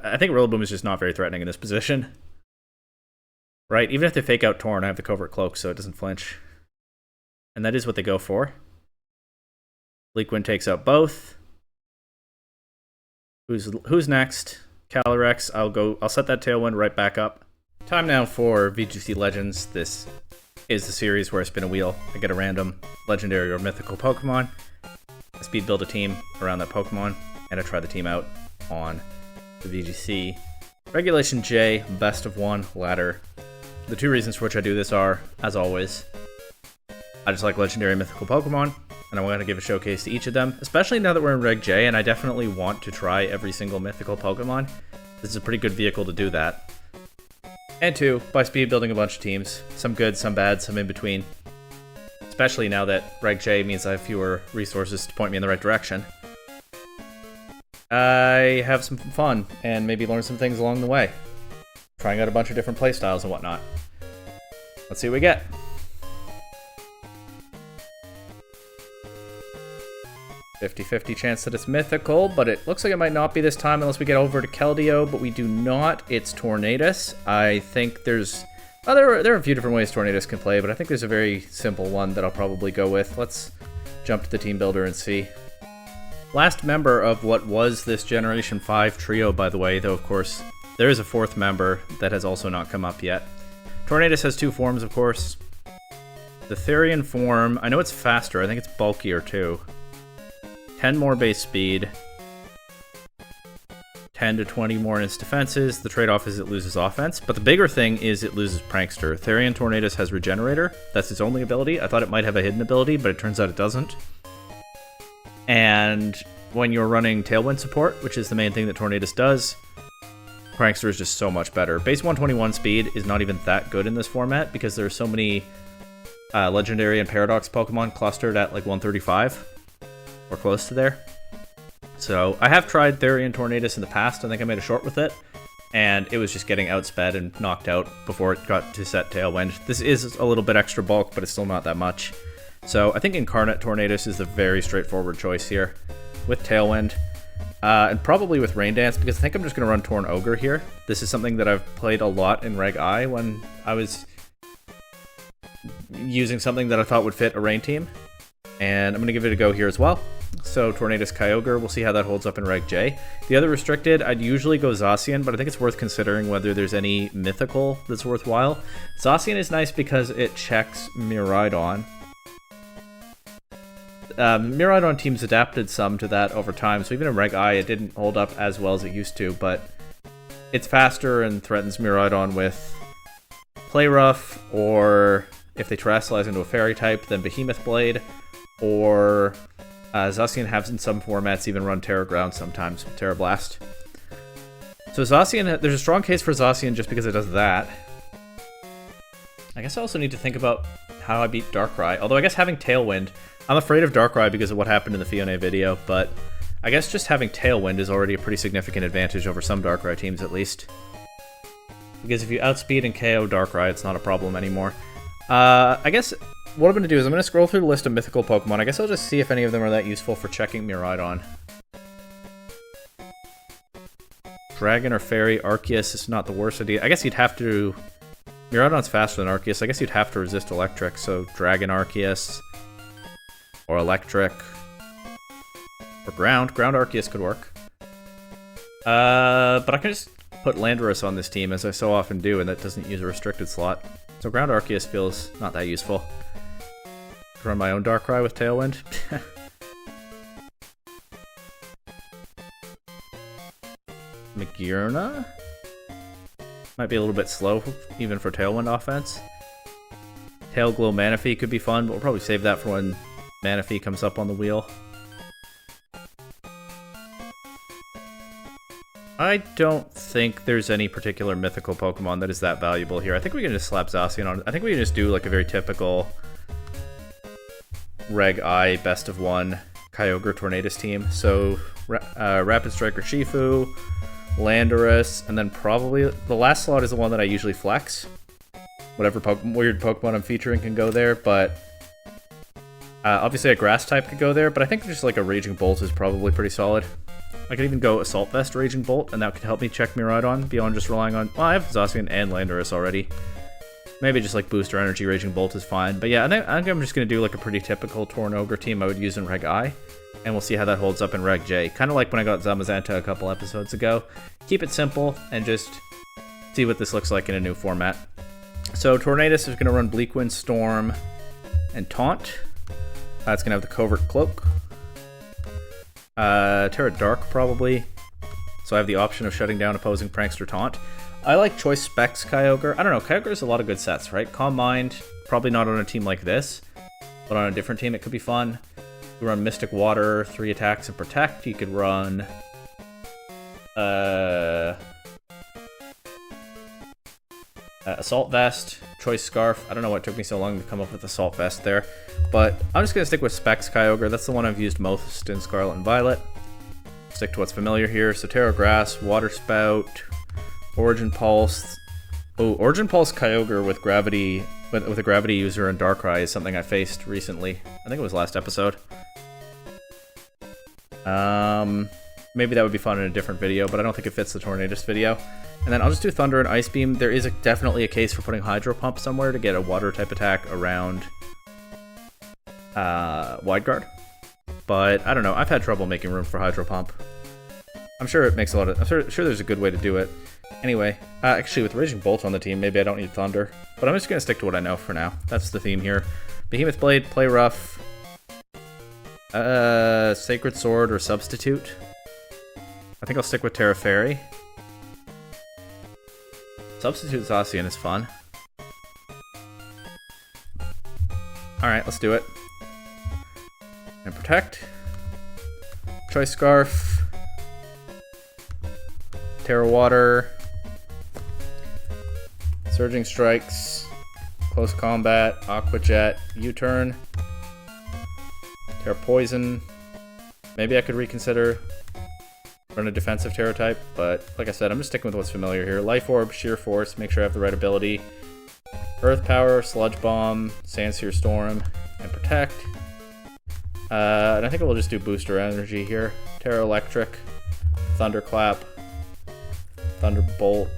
I think Rillaboom is just not very threatening in this position. Right? Even if they fake out Torn, I have the Covert Cloak so it doesn't flinch. And that is what they go for. Bleak Wind takes out both. Who's next? Calyrex. I'll set that Tailwind right back up. Time now for VGC Legends. This is the series where I spin a wheel. I get a random legendary or mythical Pokemon. I speed build a team around that Pokemon, and I try the team out on the VGC Regulation J, best of one ladder. The two reasons for which I do this are, as always, I just like legendary mythical Pokemon, and I want to give a showcase to each of them, especially now that we're in Reg J, and I definitely want to try every single mythical Pokemon. This is a pretty good vehicle to do that. And two, by speed building a bunch of teams. Some good, some bad, some in between. Especially now that Reg J means I have fewer resources to point me in the right direction. I have some fun, and maybe learn some things along the way. Trying out a bunch of different playstyles and whatnot. Let's see what we get. "50-50 chance that it's mythical, but it looks like it might not be this time unless we get over to Keldeo, but we do not. It's Tornadus. I think there's... Well, there are a few different ways Tornadus can play, but I think there's a very simple one that I'll probably go with. Let's jump to the team builder and see. Last member of what was this Generation 5 trio, by the way, though of course there is a fourth member that has also not come up yet. Tornadus has two forms, of course. The Therian form, I know it's faster, I think it's bulkier too. 10 more base speed, 10 to 20 more in its defenses. The trade-off is it loses offense, but the bigger thing is it loses Prankster. Therian Tornadus has Regenerator. That's its only ability. I thought it might have a hidden ability, but it turns out it doesn't. And when you're running Tailwind support, which is the main thing that Tornadus does, Prankster is just so much better. Base 121 speed is not even that good in this format because there are so many Legendary and Paradox Pokemon clustered at like 135. Or close to there. So I have tried Therian Tornadus in the past. I think I made a short with it, and it was just getting outsped and knocked out before it got to set Tailwind. This is a little bit extra bulk, but it's still not that much. So I think Incarnate Tornadus is the very straightforward choice here with Tailwind, and probably with Rain Dance, because I think I'm just going to run Torn Ogre here. This is something that I've played a lot in Reg I when I was using something that I thought would fit a Rain team, and I'm going to give it a go here as well. So Tornadus Kyogre, we'll see how that holds up in Reg J. The other restricted, I'd usually go Zacian, but I think it's worth considering whether there's any mythical that's worthwhile. Zacian is nice because it checks Miraidon. Miraidon teams adapted some to that over time, so even in Reg I, it didn't hold up as well as it used to, but it's faster and threatens Miraidon with Play Rough, or if they Terrestrialize into a Fairy type, then Behemoth Blade, or... Zacian has in some formats even run Terra Ground sometimes, Terra Blast. So Zacian, there's a strong case for Zacian just because it does that. I guess I also need to think about how I beat Darkrai, although I guess having Tailwind, I'm afraid of Darkrai because of what happened in the Fione video, but I guess just having Tailwind is already a pretty significant advantage over some Darkrai teams at least. Because if you outspeed and KO Darkrai, it's not a problem anymore. I guess... What I'm going to do is I'm going to scroll through the list of mythical Pokemon. I guess I'll just see if any of them are that useful for checking Miraidon. Dragon or Fairy, Arceus is not the worst idea. I guess you'd have to... Miraidon's faster than Arceus. I guess you'd have to resist Electric, so Dragon Arceus. Or Electric. Or Ground. Ground Arceus could work. But I can just put Landorus on this team, as I so often do, and that doesn't use a restricted slot. So Ground Arceus feels not that useful. Run my own Darkrai with Tailwind. Magearna? Might be a little bit slow, even for Tailwind offense. Tailglow Manaphy could be fun, but we'll probably save that for when Manaphy comes up on the wheel. I don't think there's any particular mythical Pokemon that is that valuable here. I think we can just slap Zacian on. I think we can just do like a very typical Reg I best of one Kyogre Tornadus team. So Rapid Strike or Shifu, Landorus, and then probably the last slot is the one that I usually flex. Whatever weird Pokemon I'm featuring can go there, but obviously a Grass type could go there, but I think just like a Raging Bolt is probably pretty solid. I could even go Assault Vest, Raging Bolt, and that could help me check Miraidon beyond just relying on... Well, I have Zacian and Landorus already. Maybe just like Booster Energy, Raging Bolt is fine. But yeah, I think I'm just going to do like a pretty typical Torn Ogre team I would use in Reg I. And we'll see how that holds up in Reg J. Kind of like when I got Zamazenta a couple episodes ago. Keep it simple and just see what this looks like in a new format. So Tornadus is going to run Bleak Wind, Storm, and Taunt. It's going to have the Covert Cloak. Terra Dark, probably. So I have the option of shutting down opposing Prankster Taunt. I like Choice Specs Kyogre. I don't know, Kyogre has a lot of good sets, right? Calm Mind, probably not on a team like this, but on a different team it could be fun. You could run Mystic Water, 3 attacks and Protect. You could run... Assault Vest, Choice Scarf. I don't know what took me so long to come up with Assault Vest there, but I'm just going to stick with Specs Kyogre. That's the one I've used most in Scarlet and Violet. Stick to what's familiar here. So Terra Grass, Water Spout, Origin Pulse. Oh, Origin Pulse Kyogre with Gravity, with a Gravity user and Darkrai is something I faced recently. I think it was last episode. Maybe that would be fun in a different video, but I don't think it fits the Tornadus video. And then I'll just do Thunder and Ice Beam. There is definitely a case for putting Hydro Pump somewhere to get a water type attack around Wide Guard. But I don't know, I've had trouble making room for Hydro Pump. I'm sure it makes a lot of... I'm sure there's a good way to do it. Anyway, actually with Raging Bolt on the team, maybe I don't need Thunder. But I'm just going to stick to what I know for now. That's the theme here. Behemoth Blade, Play Rough, Sacred Sword or Substitute. I think I'll stick with Terra Fairy. Substitute Zacian is fun. Alright, let's do it. And Protect. Choice Scarf. Terra Water. Surging Strikes. Close Combat. Aqua Jet. U-Turn. Terra Poison. Maybe I could reconsider run a defensive Terra type, but like I said, I'm just sticking with what's familiar here. Life Orb, Sheer Force, make sure I have the right ability. Earth Power, Sludge Bomb, Sandsear Storm, and Protect. And I think we'll just do Booster Energy here. Terra Electric, Thunderclap, Thunderbolt,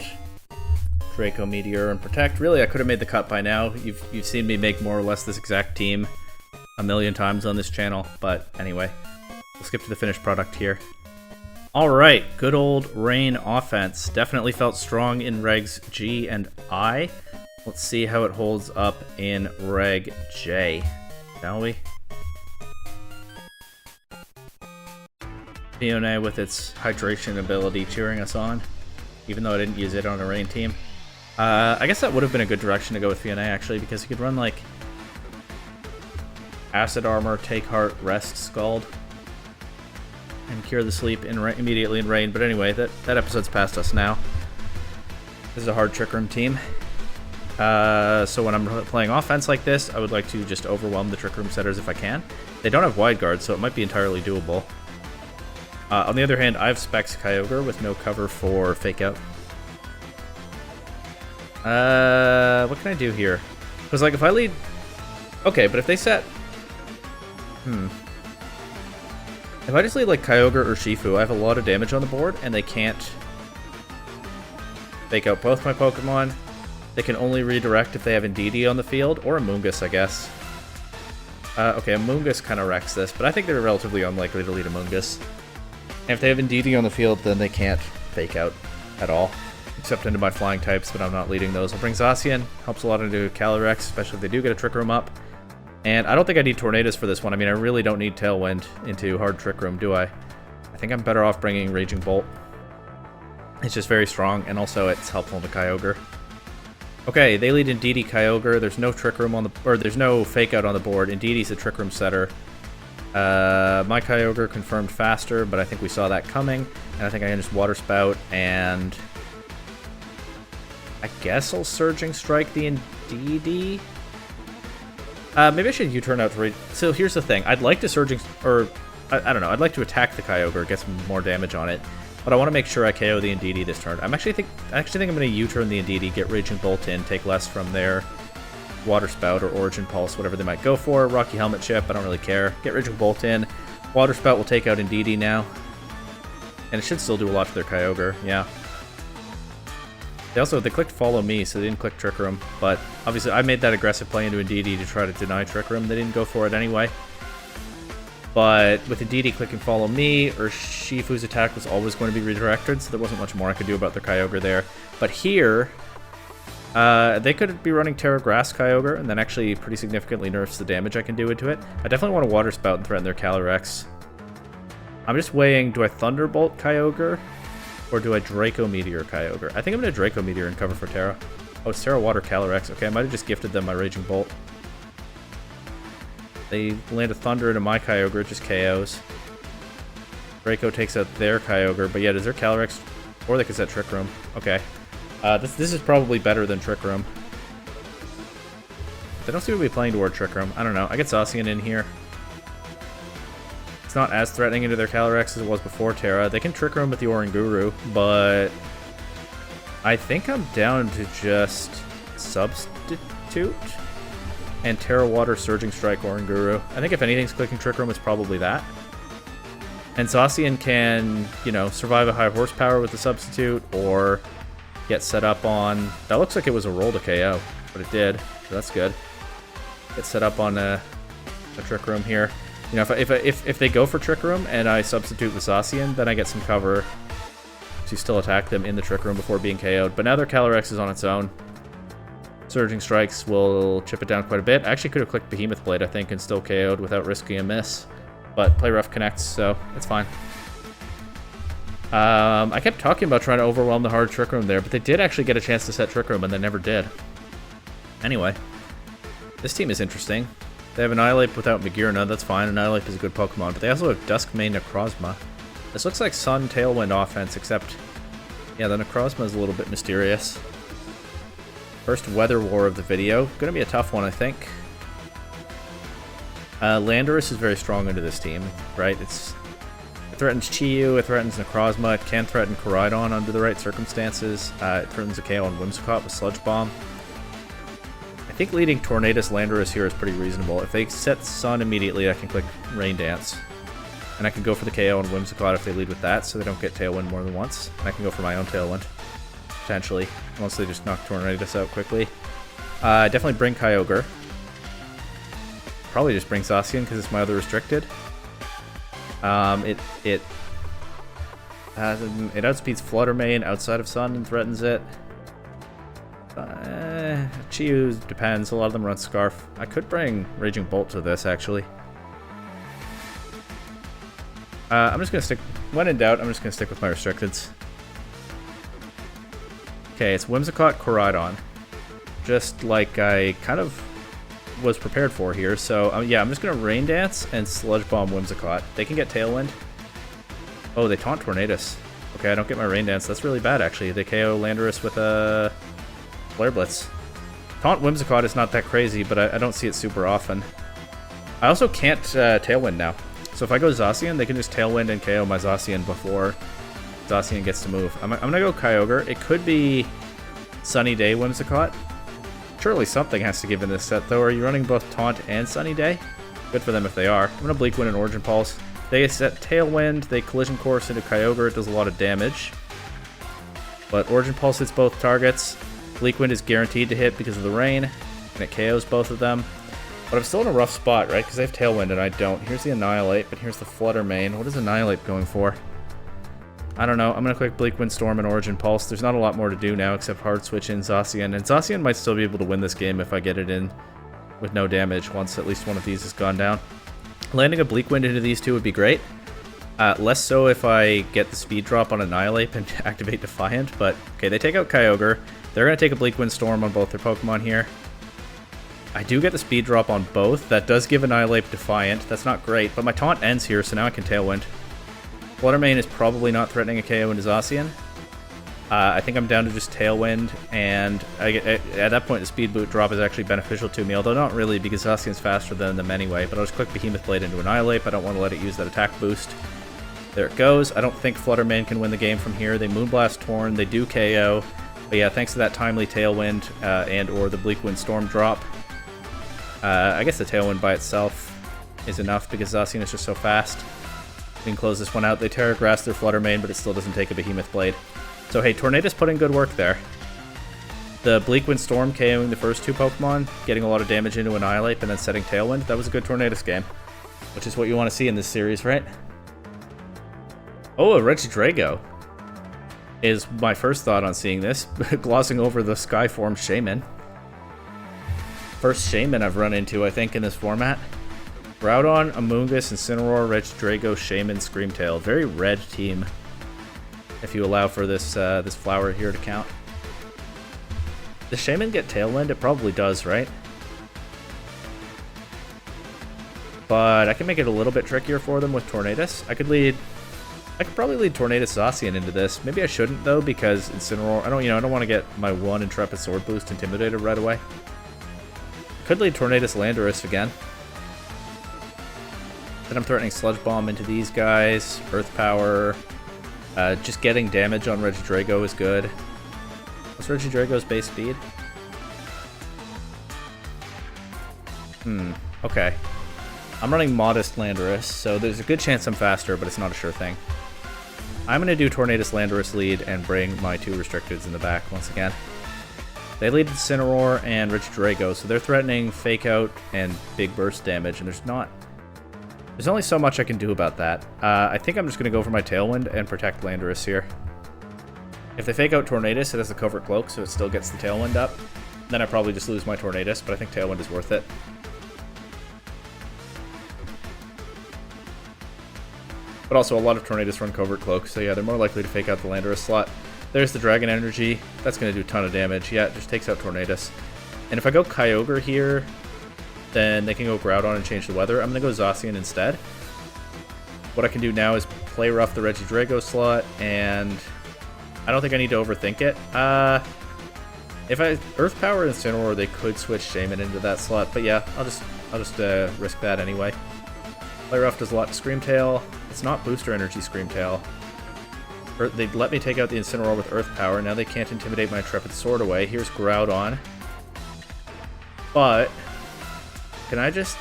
Draco Meteor, and Protect. Really, I could have made the cut by now. You've seen me make more or less this exact team a million times on this channel, but anyway, we'll skip to the finished product here. Alright, good old Rain offense. Definitely felt strong in Regs G and I. Let's see how it holds up in Reg J, shall we? Fiona with its hydration ability cheering us on, even though I didn't use it on a Rain team. I guess that would have been a good direction to go with Fiona, actually, because you could run, like, Acid Armor, Take Heart, Rest, Scald, and Cure the Sleep immediately in Rain. But anyway, that episode's past us now. This is a hard Trick Room team. So when I'm playing offense like this, I would like to just overwhelm the Trick Room setters if I can. They don't have Wide Guard, so it might be entirely doable. On the other hand, I have Specs Kyogre with no cover for Fake Out. What can I do here? Because, like, if I lead... Okay, but if they set... If I just lead, like, Kyogre or Shifu, I have a lot of damage on the board, and they can't Fake Out both my Pokemon. They can only redirect if they have Indeedee on the field, or Amoonguss, I guess. Okay, Amoonguss kind of wrecks this, but I think they're relatively unlikely to lead Amoonguss. And if they have Indeedee on the field, then they can't Fake Out at all. Except into my flying types, but I'm not leading those. I'll bring Zacian. Helps a lot into Calyrex, especially if they do get a Trick Room up. And I don't think I need Tornadus for this one. I mean, I really don't need Tailwind into hard Trick Room, do I? I think I'm better off bringing Raging Bolt. It's just very strong, and also it's helpful to Kyogre. Okay, they lead Indeedee Kyogre. There's no Trick Room on the... Or there's no Fake Out on the board. Indeedee's a Trick Room setter. My Kyogre confirmed faster, but I think we saw that coming. And I think I can just Water Spout, and... I guess I'll Surging Strike the Indeedee? Maybe I should U-turn out to read. So here's the thing. I'd like to Surging... Or, I don't know. I'd like to attack the Kyogre, get some more damage on it. But I want to make sure I KO the Indeedee this turn. I actually think I'm going to U-turn the Indeedee, get Raging Bolt in, take less from their Water Spout or Origin Pulse, whatever they might go for. Rocky Helmet Chip, I don't really care. Get Raging Bolt in. Water Spout will take out Indeedee now. And it should still do a lot to their Kyogre, yeah. They clicked Follow Me, so they didn't click Trick Room. But obviously, I made that aggressive play into Indeedee to try to deny Trick Room. They didn't go for it anyway. But with Indeedee clicking Follow Me, Urshifu's attack was always going to be redirected, so there wasn't much more I could do about their Kyogre there. But here, they could be running Terra Grass Kyogre, and then actually pretty significantly nerfs the damage I can do into it. I definitely want to Water Spout and threaten their Calyrex. I'm just weighing, do I Thunderbolt Kyogre, or do I Draco Meteor Kyogre? I think I'm going to Draco Meteor and cover for Terra. Oh, it's Terra Water Calyrex. Okay, I might have just gifted them my Raging Bolt. They land a Thunder into my Kyogre, it just KOs. Draco takes out their Kyogre, but yeah, does their Calyrex... Or they could set Trick Room. Okay. This is probably better than Trick Room. They don't seem to be playing toward Trick Room. I don't know. I get Zacian in here. It's not as threatening into their Calyrex as it was before Terra. They can Trick Room with the Oranguru, but... I think I'm down to just Substitute and Terra Water Surging Strike Oranguru. I think if anything's clicking Trick Room, it's probably that. And Zacian can, you know, survive a high horsepower with the Substitute, or get set up on... That looks like it was a roll to KO, but it did, so that's good. Get set up on a Trick Room here. You know, if they go for Trick Room and I substitute with Zacian, then I get some cover to still attack them in the Trick Room before being KO'd. But now their Calyrex is on its own. Surging Strikes will chip it down quite a bit. I actually could have clicked Behemoth Blade, I think, and still KO'd without risking a miss. But Play Rough connects, so it's fine. I kept talking about trying to overwhelm the hard Trick Room there, but they did actually get a chance to set Trick Room, and they never did. Anyway, this team is interesting. They have Annihilate without Magearna, that's fine. Annihilate is a good Pokemon, but they also have Duskmane Necrozma. This looks like Sun Tailwind offense, except, yeah, the Necrozma is a little bit mysterious. First Weather War of the video. Gonna be a tough one, I think. Landorus is very strong into this team, right? It threatens Chi-Yu, it threatens Necrozma, it can threaten Koraidon under the right circumstances. It threatens a KO on Whimsicott with Sludge Bomb. I think leading Tornadus Landorus here is pretty reasonable. If they set Sun immediately, I can click Rain Dance. And I can go for the KO on Whimsicott if they lead with that, so they don't get Tailwind more than once. And I can go for my own Tailwind, potentially, once they just knock Tornadus out quickly. Definitely bring Kyogre. Probably just bring Zacian because it's my other restricted. It outspeeds Fluttermane outside of Sun and threatens it. Chi-Yu depends. A lot of them run Scarf. I could bring Raging Bolt to this, actually. I'm just going to stick... When in doubt, I'm just going to stick with my restricteds. Okay, it's Whimsicott, Koraidon. Just like I kind of was prepared for here. So, yeah, I'm just going to Rain Dance and Sludge Bomb Whimsicott. They can get Tailwind. Oh, they taunt Tornadus. Okay, I don't get my Rain Dance. That's really bad, actually. They KO Landorus with a Flare Blitz. Taunt Whimsicott is not that crazy, but I don't see it super often. I also can't Tailwind now. So if I go Zacian, they can just Tailwind and KO my Zacian before Zacian gets to move. I'm going to go Kyogre. It could be Sunny Day Whimsicott. Surely something has to give in this set, though. Are you running both Taunt and Sunny Day? Good for them if they are. I'm going to Bleak Wind and Origin Pulse. They set Tailwind, they Collision Course into Kyogre. It does a lot of damage. But Origin Pulse hits both targets. Bleak Wind is guaranteed to hit because of the rain, and it KOs both of them. But I'm still in a rough spot, right? Because they have Tailwind and I don't. Here's the Annihilate, but here's the Fluttermane. What is Annihilate going for? I don't know. I'm going to click Bleak Wind Storm and Origin Pulse. There's not a lot more to do now except hard switch in Zacian. And Zacian might still be able to win this game if I get it in with no damage once at least one of these has gone down. Landing a Bleak Wind into these two would be great. Less so if I get the speed drop on Annihilate and activate Defiant. But, okay, they take out Kyogre. They're going to take a Bleak Wind Storm on both their Pokemon here. I do get the speed drop on both. That does give Annihilate Defiant. That's not great, but my taunt ends here, so now I can Tailwind. Fluttermane is probably not threatening a KO into Zacian. I think I'm down to just Tailwind, and at that point the speed boot drop is actually beneficial to me, although not really because Zacian's faster than them anyway, but I'll just click Behemoth Blade into Annihilate. I don't want to let it use that attack boost. There it goes. I don't think Fluttermane can win the game from here. They Moonblast Torn, they do KO, but yeah, thanks to that timely Tailwind and or the Bleak Wind Storm drop. I guess the Tailwind by itself is enough because Zacian is just so fast. We can close this one out. They Terra Grass their Flutter Mane, but it still doesn't take a Behemoth Blade. So hey, Tornadus put in good work there. The Bleakwind Storm KOing the first 2 Pokemon, getting a lot of damage into Annihilate, and then setting Tailwind. That was a good Tornadus game, which is what you want to see in this series, right? Oh, a Regidrago is my first thought on seeing this, glossing over the Skyform Shaman. First Shaman I've run into, I think, in this format. Groudon, Amoonguss, Incineroar, Regidrago, Shaman, Screamtail. Very red team, if you allow for this this flower here to count. Does Shaman get Tailwind? It probably does, right? But I can make it a little bit trickier for them with Tornadus. I could probably lead Tornadus Zacian into this. Maybe I shouldn't though, because Incineroar. I don't want to get my 1 Intrepid Sword boost intimidated right away. Could lead Tornadus Landorus again. Then I'm threatening Sludge Bomb into these guys. Earth Power. Just getting damage on Regidrago is good. What's Regidrago's base speed? Okay. I'm running Modest Landorus, so there's a good chance I'm faster, but it's not a sure thing. I'm going to do Tornadus Landorus lead and bring my 2 Restricteds in the back once again. They lead Incineroar and Regidrago, so they're threatening Fake Out and Big Burst damage, and there's only so much I can do about that. I think I'm just going to go for my Tailwind and protect Landorus here. If they Fake Out Tornadus, it has the Covert Cloak, so it still gets the Tailwind up. Then I probably just lose my Tornadus, but I think Tailwind is worth it. But also, a lot of Tornadus run Covert Cloak, so yeah, they're more likely to Fake Out the Landorus slot. There's the Dragon Energy. That's going to do a ton of damage. Yeah, it just takes out Tornadus. And if I go Kyogre here, then they can go Groudon and change the weather. I'm going to go Zacian instead. What I can do now is play rough the Regidrago slot, and I don't think I need to overthink it. If I Earth Power Incineroar, they could switch Shaman into that slot, but yeah, I'll just risk that anyway. Play rough does a lot to Screamtail. It's not Booster Energy Screamtail. They let me take out the Incineroar with Earth Power. Now they can't intimidate my Intrepid Sword away. Here's Groudon. But can I just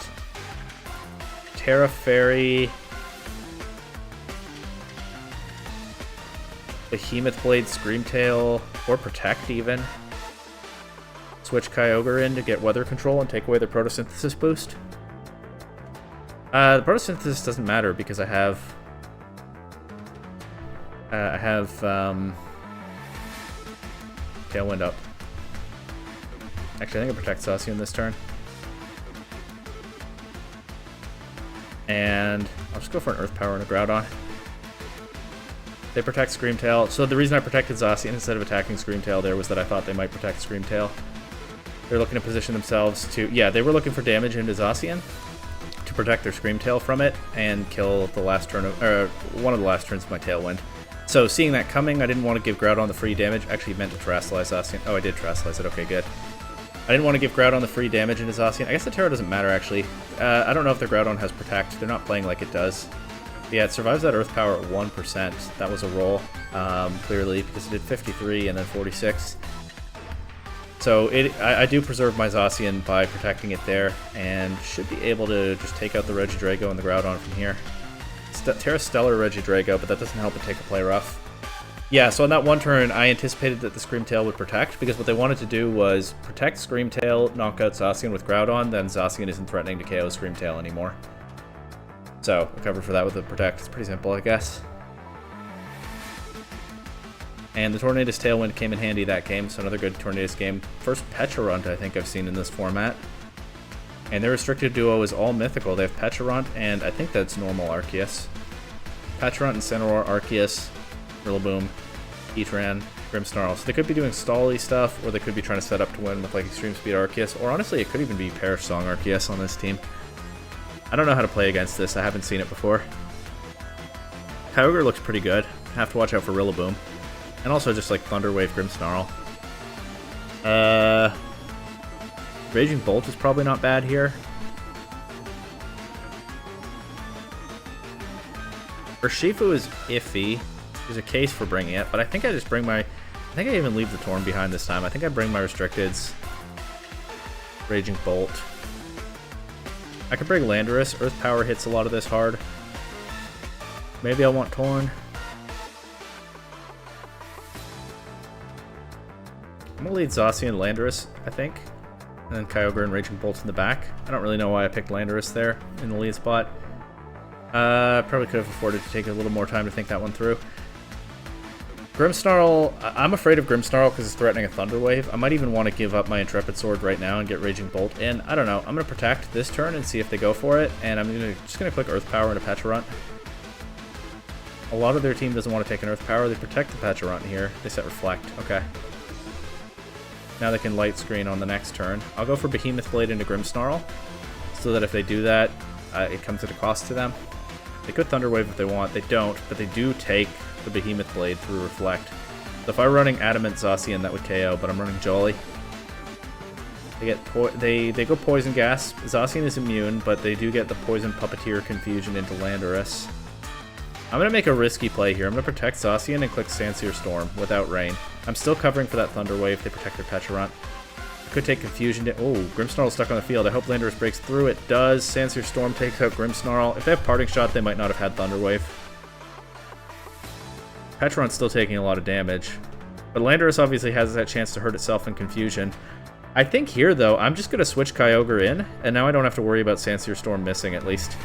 Terra Fairy, Behemoth Blade, Screamtail, or Protect even? Switch Kyogre in to get weather control and take away the Photosynthesis boost? The Photosynthesis doesn't matter because I have Tailwind up. Actually, I think I protect Zacian this turn. And I'll just go for an Earth Power and a Groudon. They protect Screamtail. So the reason I protected Zacian instead of attacking Screamtail there was that I thought they might protect Screamtail. They're looking to position themselves to... Yeah, they were looking for damage into Zacian to protect their Screamtail from it and kill the last turn of... one of the last turns of my Tailwind. So seeing that coming, I didn't want to give Groudon the free damage. Actually meant to Terrasilize Zacian. Oh, I did Terrasilize it. Okay, good. I didn't want to give Groudon the free damage into Zacian. I guess the Terra doesn't matter, actually. I don't know if their Groudon has Protect. They're not playing like it does. But yeah, it survives that Earth Power at 1%. That was a roll, clearly, because it did 53 and then 46. So I do preserve my Zacian by protecting it there, and should be able to just take out the Regidrago and the Groudon from here. Terra Stellar Regidrago, but that doesn't help it take a play rough. Yeah, so on that one turn, I anticipated that the Screamtail would protect, because what they wanted to do was protect Screamtail, knock out Zacian with Groudon, then Zacian isn't threatening to KO Screamtail anymore. So, I covered for that with the protect. It's pretty simple, I guess. And the Tornadus Tailwind came in handy that game, so another good Tornadus game. First Pecharunt I think I've seen in this format. And their restricted duo is all mythical. They have Pecharunt, and I think that's normal Arceus. Pecharunt, Incineroar, Arceus, Rillaboom, Heatran, Grimmsnarl. So they could be doing stally stuff, or they could be trying to set up to win with like Extreme Speed Arceus, or honestly it could even be Perish Song Arceus on this team. I don't know how to play against this, I haven't seen it before. Kyogre looks pretty good. Have to watch out for Rillaboom. And also just like Thunder Wave Grimmsnarl. Raging Bolt is probably not bad here. Urshifu is iffy. There's a case for bringing it, but I think I just bring my... I think I even leave the Torn behind this time. I think I bring my Restricteds. Raging Bolt. I could bring Landorus. Earth Power hits a lot of this hard. Maybe I want Torn. I'm gonna lead Zacian and Landorus, I think. And then Kyogre and Raging Bolt in the back. I don't really know why I picked Landorus there in the lead spot. Probably could have afforded to take a little more time to think that one through. Grimmsnarl, I'm afraid of Grimmsnarl because it's threatening a Thunder Wave. I might even want to give up my Intrepid Sword right now and get Raging Bolt in. I don't know. I'm going to protect this turn and see if they go for it. And I'm just going to click Earth Power into Pecharunt. A lot of their team doesn't want to take an Earth Power. They protect the Pecharunt here. They set Reflect. Okay. Now they can Light Screen on the next turn. I'll go for Behemoth Blade into Grimmsnarl so that if they do that, it comes at a cost to them. They could Thunder Wave if they want. They don't, but they do take the Behemoth Blade through Reflect. So if I were running Adamant Zacian, that would KO, but I'm running Jolly. They go Poison Gas. Zacian is immune, but they do get the Poison Puppeteer Confusion into Landorus. I'm going to make a risky play here. I'm going to protect Zacian and click Sansir Storm without Rain. I'm still covering for that Thunder Wave. They protect their Pecharunt. Could take Confusion. Oh, Grimmsnarl's stuck on the field. I hope Landorus breaks through. It does. Sansir Storm takes out Grimmsnarl. If they have Parting Shot, they might not have had Thunder Wave. Pecharunt's still taking a lot of damage. But Landorus obviously has that chance to hurt itself in Confusion. I think here, though, I'm just going to switch Kyogre in, and now I don't have to worry about Sansir Storm missing, at least.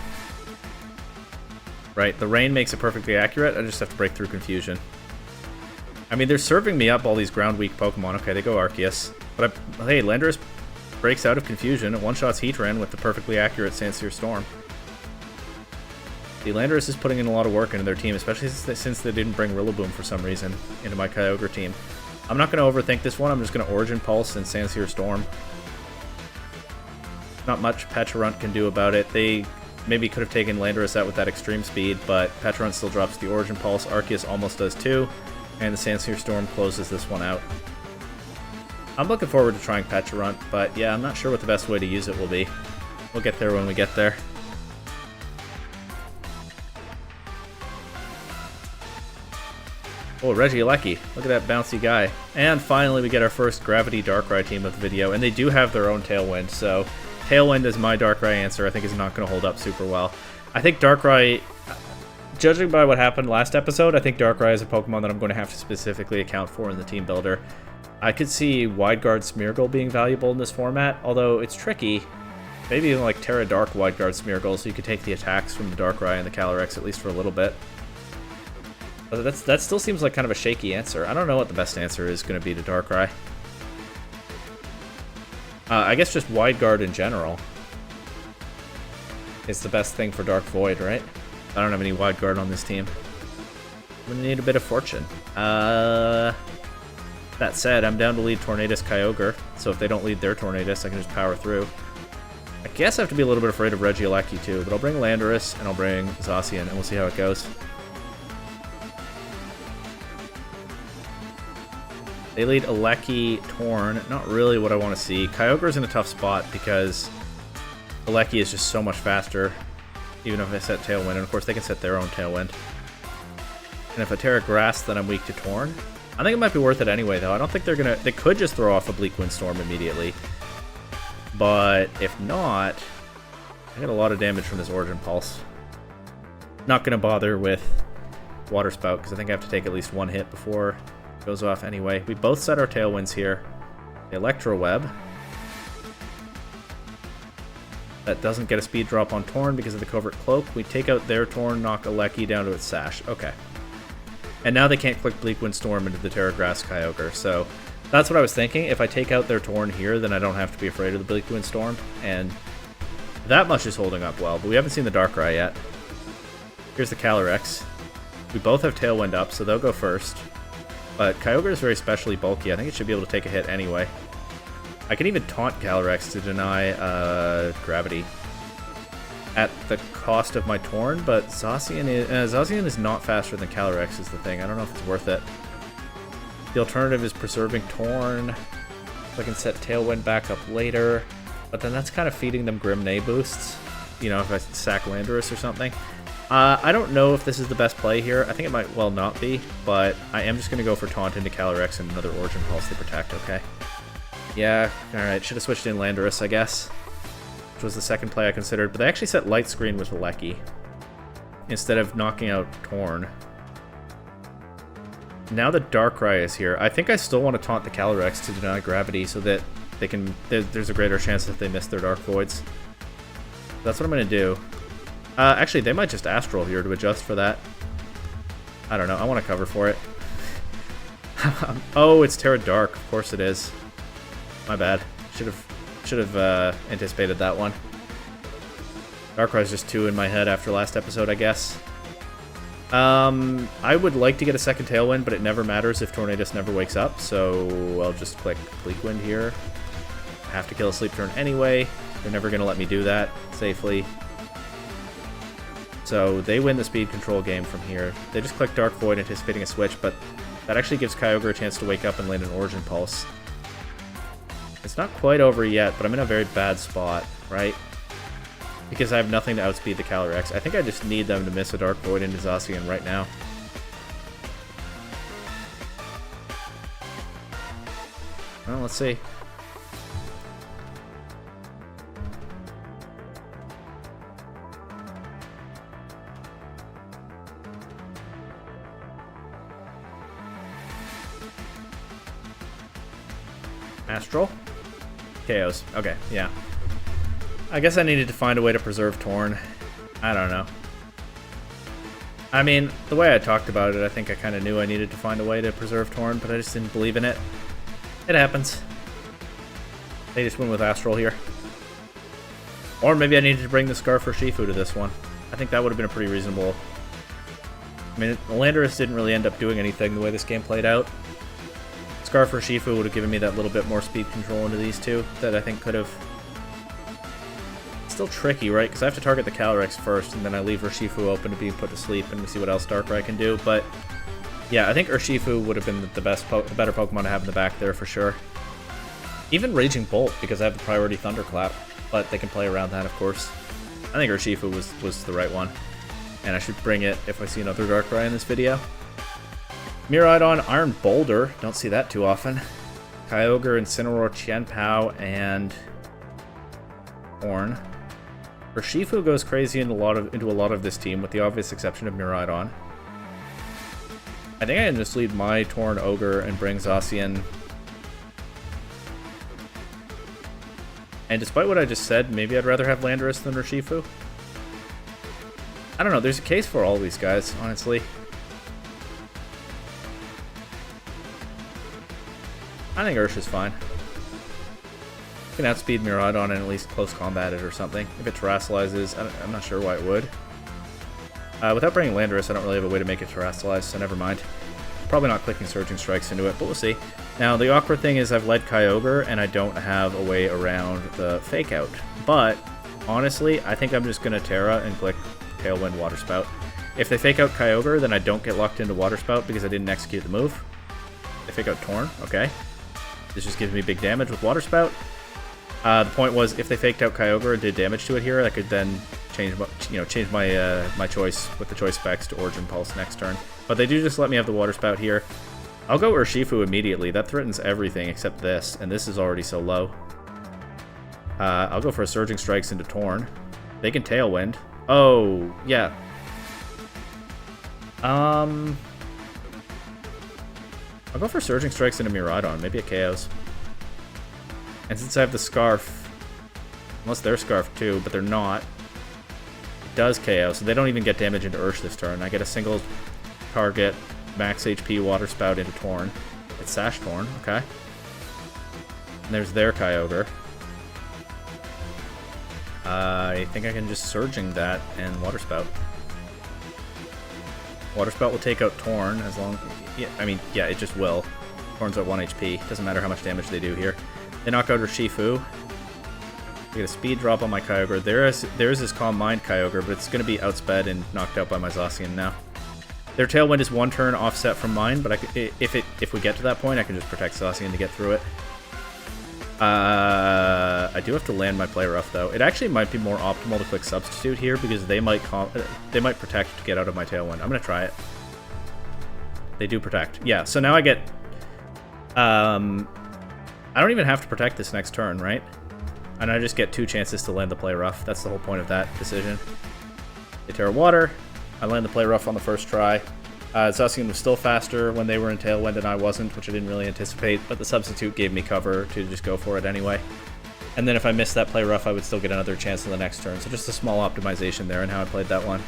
Right, the Rain makes it perfectly accurate. I just have to break through Confusion. I mean, they're serving me up all these ground-weak Pokemon. Okay, they go Arceus. But, hey, Landorus breaks out of Confusion and one-shots Heatran with the perfectly accurate Sansir Storm. The Landorus is putting in a lot of work into their team, especially since they didn't bring Rillaboom for some reason into my Kyogre team. I'm not going to overthink this one. I'm just going to Origin Pulse and Sansir Storm. Not much Pecharunt can do about it. They maybe could have taken Landorus out with that extreme speed, but Pecharunt still drops the Origin Pulse. Arceus almost does too, and the Sansir Storm closes this one out. I'm looking forward to trying Pecharunt, but yeah, I'm not sure what the best way to use it will be. We'll get there when we get there. Oh, Regieleki. Look at that bouncy guy. And finally, we get our first Gravity Darkrai team of the video, and they do have their own Tailwind, so Tailwind as my Darkrai answer I think is not going to hold up super well. I think Darkrai, judging by what happened last episode, I think Darkrai is a Pokemon that I'm going to have to specifically account for in the team builder. I could see Wide Guard Smeargle being valuable in this format, although it's tricky. Maybe even like Terra Dark Wide Guard Smeargle, so you could take the attacks from the Darkrai and the Calyrex at least for a little bit. But that still seems like kind of a shaky answer. I don't know what the best answer is going to be to Darkrai. I guess just Wide Guard in general is the best thing for Dark Void, right? I don't have any Wide Guard on this team. I'm going to need a bit of fortune. That said, I'm down to lead Tornadus Kyogre, so if they don't lead their Tornadus, I can just power through. I guess I have to be a little bit afraid of Regieleki too, but I'll bring Landorus and I'll bring Zacian, and we'll see how it goes. They lead Aleki, Torn. Not really what I want to see. Kyogre's in a tough spot because Aleki is just so much faster, even if I set Tailwind. And of course, they can set their own Tailwind. And if I Terra Grass, then I'm weak to Torn. I think it might be worth it anyway, though. I don't think they're going to... They could just throw off a Bleak Windstorm immediately. But if not, I get a lot of damage from this Origin Pulse. Not going to bother with Water Spout, because I think I have to take at least one hit before goes off anyway. We both set our Tailwinds here. The Electro Web. That doesn't get a speed drop on Torn because of the Covert Cloak. We take out their Torn, knock Aleki down to its Sash. Okay. And now they can't click Bleak Windstorm into the Terra Grass Kyogre, so that's what I was thinking. If I take out their Torn here, then I don't have to be afraid of the Bleak Windstorm, and that much is holding up well, but we haven't seen the Darkrai yet. Here's the Calyrex. We both have Tailwind up, so they'll go first. But Kyogre is very specially bulky. I think it should be able to take a hit anyway. I can even taunt Calyrex to deny Gravity at the cost of my Torn, but Zacian is not faster than Calyrex is the thing. I don't know if it's worth it. The alternative is preserving Torn, so I can set Tailwind back up later, but then that's kind of feeding them Grimnay boosts, you know, if I sack Landorus or something. I don't know if this is the best play here. I think it might well not be, but I am just going to go for Taunt into Calyrex and another Origin Pulse to protect, okay? Yeah, alright, should have switched in Landorus, I guess, which was the second play I considered, but they actually set Light Screen with Aleki. instead of knocking out Torn. Now the Darkrai is here. I think I still want to taunt the Calyrex to deny gravity so that they can. There's a greater chance that they miss their Dark Voids. That's what I'm going to do. Actually, they might just Astral here to adjust for that. I don't know. I want to cover for it. Oh, it's Terra Dark. Of course it is. My bad. Should have anticipated that one. Darkrai's just 2 in my head after last episode, I guess. I would like to get a second Tailwind, but it never matters if Tornadus never wakes up, so I'll just click Bleak Wind here. I have to kill a Sleep Turn anyway. They're never going to let me do that safely. So they win the speed control game from here. They just click Dark Void anticipating a switch, but that actually gives Kyogre a chance to wake up and land an Origin Pulse. It's not quite over yet, but I'm in a very bad spot, right? Because I have nothing to outspeed the Calyrex. I think I just need them to miss a Dark Void into Zacian right now. Well, let's see. Astral? KOs. Okay, yeah. I guess I needed to find a way to preserve Torn. I don't know. I mean, the way I talked about it, I think I kind of knew I needed to find a way to preserve Torn, but I just didn't believe in it. It happens. They just win with Astral here. Or maybe I needed to bring the Scarf or Shifu to this one. I think that would have been a pretty reasonable... I mean, Landorus didn't really end up doing anything the way this game played out. Scarf or Shifu would have given me that little bit more speed control into these two that I think could have... Still tricky, right? Because I have to target the Calyrex first, and then I leave Urshifu open to being put to sleep, and we see what else Darkrai can do. But yeah, I think Urshifu would have been the better Pokemon to have in the back there for sure. Even Raging Bolt, because I have the priority Thunderclap, but they can play around that, of course. I think Urshifu was the right one, and I should bring it if I see another Darkrai in this video. Miraidon, Iron Boulder, don't see that too often. Kyogre, Incineroar, Qianpao, and Horn. Urshifu goes crazy into a lot of this team, with the obvious exception of Miraidon. I think I can just lead my Torn Ogre and bring Zacian. And despite what I just said, maybe I'd rather have Landorus than Urshifu. I don't know, there's a case for all these guys, honestly. I think Ursh is fine. You can outspeed Miraidon and at least close combat it or something. If it Terrasalizes, I'm not sure why it would. Without bringing Landorus, I don't really have a way to make it Terrasalize, so never mind. Probably not clicking Surging Strikes into it, but we'll see. Now, the awkward thing is I've led Kyogre, and I don't have a way around the Fake Out. But, honestly, I think I'm just going to Terra and click Tailwind Water Spout. If they Fake Out Kyogre, then I don't get locked into Water Spout because I didn't execute the move. They Fake Out Torn, okay. This just gives me big damage with Water Spout. The point was, if they faked out Kyogre and did damage to it here, I could then change my my choice with the choice specs to Origin Pulse next turn. But they do just let me have the Water Spout here. I'll go Urshifu immediately. That threatens everything except this, and this is already so low. I'll go for a Surging Strikes into Torn. They can Tailwind. Oh, yeah. I'll go for Surging Strikes into Miraidon. Maybe it KOs. And since I have the Scarf, unless they're Scarf too, but they're not, it does KO, so they don't even get damage into Ursh this turn. I get a single target, max HP Water Spout into Torn. It's Sash Torn, okay. And there's their Kyogre. I think I can just Surging that and Water Spout. Water Spout will take out Torn as long... Yeah, I mean, yeah, it just will. Torn's at 1 HP. Doesn't matter how much damage they do here. They knock out Urshifu. I get a speed drop on my Kyogre. There is this Calm Mind Kyogre, but it's going to be outsped and knocked out by my Zacian now. Their Tailwind is 1 turn offset from mine, but if we get to that point, I can just protect Zacian to get through it. I do have to land my Play Rough though. It actually might be more optimal to click Substitute here because they might protect to get out of my Tailwind. I'm gonna try it. They do protect. Yeah. So now I get. I don't even have to protect this next turn, right? And I just get 2 chances to land the Play Rough. That's the whole point of that decision. They Terra Water. I land the Play Rough on the first try. Zacian was still faster when they were in Tailwind and I wasn't, which I didn't really anticipate, but the substitute gave me cover to just go for it anyway. And then if I missed that Play Rough, I would still get another chance in the next turn, so just a small optimization there in how I played that one.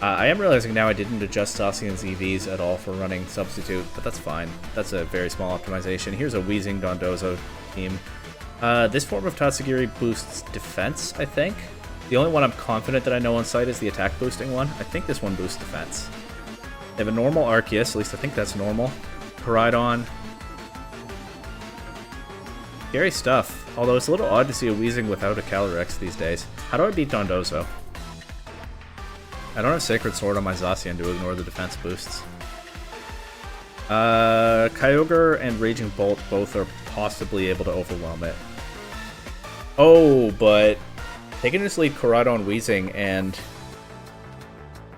I am realizing now I didn't adjust Zacian's EVs at all for running substitute, but that's fine. That's a very small optimization. Here's a Wheezing Dondozo team. This form of Tatsugiri boosts defense, I think. The only one I'm confident that I know on site is the attack boosting one. I think this one boosts defense. They have a normal Arceus, at least I think that's normal. Koraidon. Scary stuff. Although it's a little odd to see a Weezing without a Calyrex these days. How do I beat Dondozo? I don't have Sacred Sword on my Zacian to ignore the defense boosts. Kyogre and Raging Bolt both are possibly able to overwhelm it. Oh, but they can just lead Koraidon Weezing and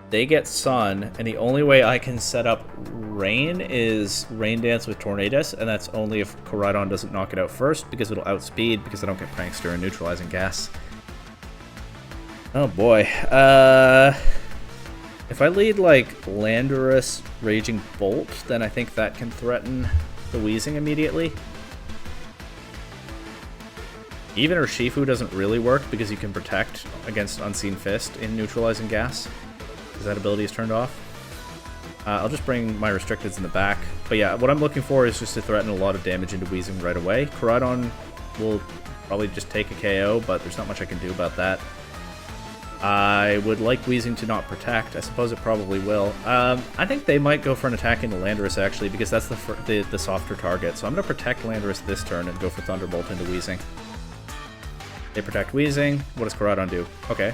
they get Sun, and the only way I can set up Rain is Rain Dance with Tornadus, and that's only if Koraidon doesn't knock it out first, because it'll outspeed, because I don't get Prankster and Neutralizing Gas. Oh boy. If I lead, like, Landorus, Raging Bolt, then I think that can threaten the Weezing immediately. Even Urshifu doesn't really work, because you can protect against Unseen Fist in Neutralizing Gas, because that ability is turned off. I'll just bring my Restricteds in the back. But yeah, what I'm looking for is just to threaten a lot of damage into Weezing right away. Koraidon will probably just take a KO, but there's not much I can do about that. I would like Weezing to not protect. I suppose it probably will. I think they might go for an attack into Landorus, actually, because that's the softer target. So I'm going to protect Landorus this turn and go for Thunderbolt into Weezing. They protect Weezing. What does Koraidon do? Okay.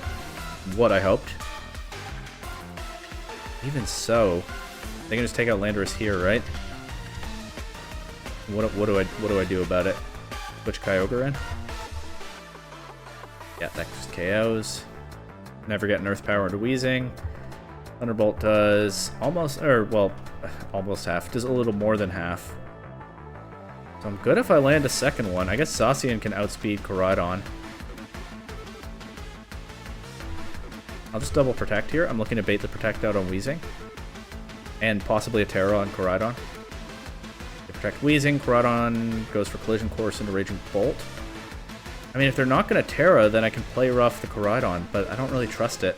What I hoped. Even so, they can just take out Landorus here, right? What do I do about it? Switch Kyogre in? Yeah, that just KOs. Never get Earth Power into Weezing. Thunderbolt does almost half. Does a little more than half. So I'm good if I land a second one. I guess Zacian can outspeed Koraidon. I'll just double protect here. I'm looking to bait the protect out on Weezing. And possibly a Terra on Koraidon. They protect Weezing. Koraidon goes for Collision Course into Raging Bolt. I mean, if they're not going to Terra, then I can play rough the Koraidon, but I don't really trust it.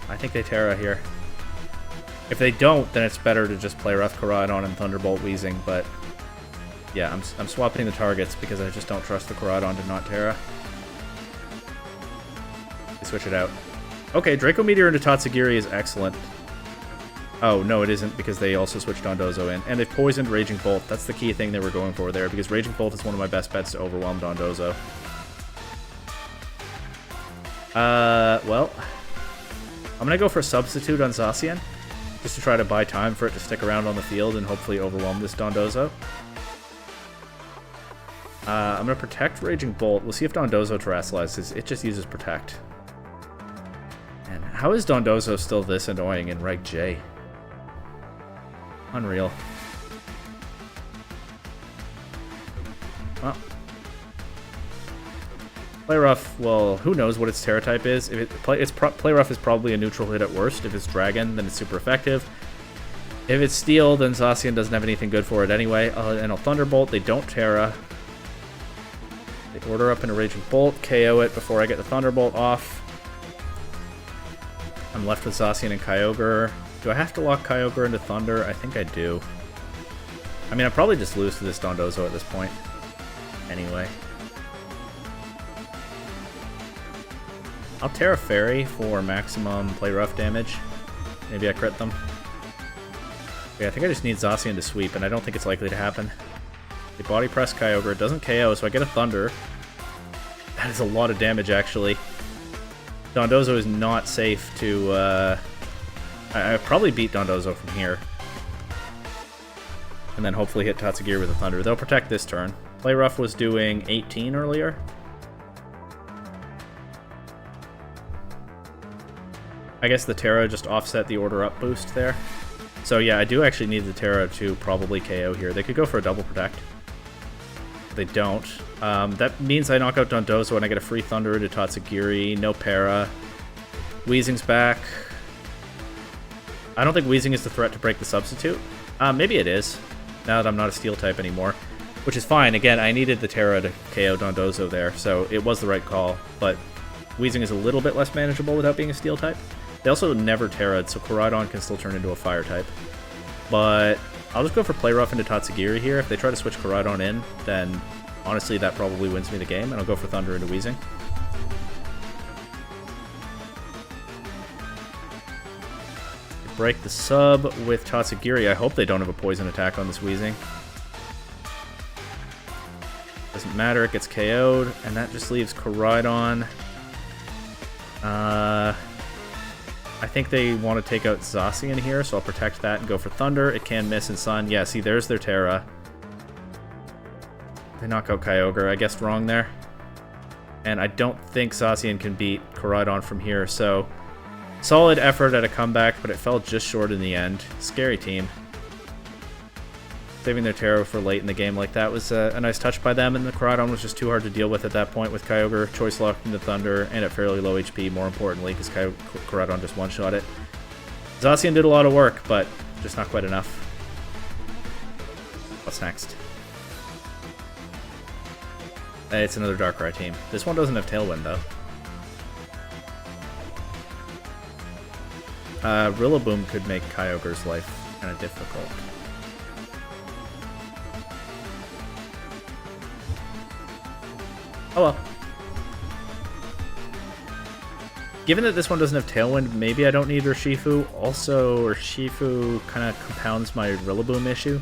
I think they Terra here. If they don't, then it's better to just play rough Koraidon and Thunderbolt Weezing, but yeah, I'm swapping the targets because I just don't trust the Koraidon to not Terra. They switch it out. Okay, Draco Meteor into Tatsugiri is excellent. Oh, no, it isn't, because they also switched Dondozo in. And they've poisoned Raging Bolt. That's the key thing they were going for there, because Raging Bolt is one of my best bets to overwhelm Dondozo. Well, I'm going to go for a substitute on Zacian, just to try to buy time for it to stick around on the field and hopefully overwhelm this Dondozo. I'm going to protect Raging Bolt. We'll see if Dondozo Terrestrializes. It just uses Protect. And how is Dondozo still this annoying in Reg J? Unreal. Well, Play Rough, well, who knows what its Terra type is. If Play Rough is probably a neutral hit at worst. If it's Dragon, then it's super effective. If it's Steel, then Zacian doesn't have anything good for it anyway. And I'll Thunderbolt. They don't Terra. They order up in a Raging Bolt, KO it before I get the Thunderbolt off. I'm left with Zacian and Kyogre. Do I have to lock Kyogre into Thunder? I think I do. I mean, I probably just lose to this Dondozo at this point. Anyway. I'll Terra Fairy for maximum Play Rough damage. Maybe I crit them. Yeah, I think I just need Zacian to sweep, and I don't think it's likely to happen. They Body Press Kyogre. It doesn't KO, so I get a Thunder. That is a lot of damage, actually. Dondozo is not safe to... I probably beat Dondozo from here. And then hopefully hit Tatsugiri with a Thunder. They'll protect this turn. Play Rough was doing 18 earlier. I guess the Terra just offset the order up boost there. So yeah, I do actually need the Terra to probably KO here. They could go for a double protect. They don't. That means I knock out Dondozo and I get a free Thunder into Tatsugiri, no Para. Weezing's back. I don't think Weezing is the threat to break the substitute. Maybe it is, now that I'm not a steel type anymore. Which is fine. Again, I needed the Terra to KO Dondozo there, so it was the right call. But Weezing is a little bit less manageable without being a steel type. They also never Terra'd, so Koraidon can still turn into a fire type. But I'll just go for Play Rough into Tatsugiri here. If they try to switch Koraidon in, then honestly that probably wins me the game, and I'll go for Thunder into Weezing. Break the sub with Tatsugiri. I hope they don't have a poison attack on this Weezing. Doesn't matter, it gets KO'd, and that just leaves Koraidon. I think they want to take out Zacian here, so I'll protect that and go for Thunder. It can miss in Sun. Yeah, see, there's their Terra. They knock out Kyogre. I guessed wrong there. And I don't think Zacian can beat Koraidon from here, so solid effort at a comeback, but it fell just short in the end. Scary team. Saving their Terra for late in the game like that was a nice touch by them, and the Koraidon was just too hard to deal with at that point with Kyogre choice locked into Thunder and at fairly low HP, more importantly, because Koraidon just one-shot it. Zacian did a lot of work, but just not quite enough. What's next? It's another Darkrai team. This one doesn't have Tailwind, though. Rillaboom could make Kyogre's life kind of difficult. Oh well. Given that this one doesn't have Tailwind, maybe I don't need Urshifu. Also, Urshifu kind of compounds my Rillaboom issue.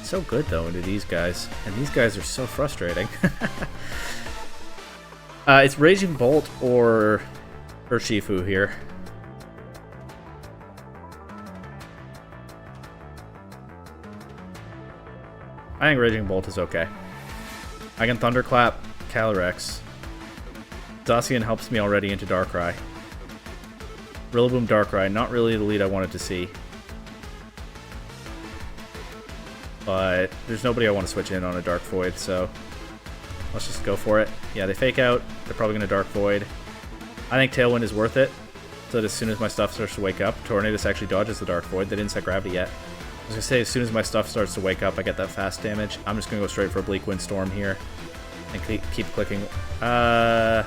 So good, though, into these guys. And these guys are so frustrating. It's Raging Bolt or Urshifu here. I think Raging Bolt is okay. I can Thunderclap Calyrex. Zacian helps me already into Darkrai. Rillaboom Darkrai, not really the lead I wanted to see. But there's nobody I want to switch in on a Dark Void, so let's just go for it. Yeah, they fake out. They're probably going to Dark Void. I think Tailwind is worth it, so that as soon as my stuff starts to wake up, Tornadus actually dodges the Dark Void. They didn't set Gravity yet. I was going to say, as soon as my stuff starts to wake up, I get that fast damage. I'm just going to go straight for a Bleak Wind Storm here. And keep clicking. Terra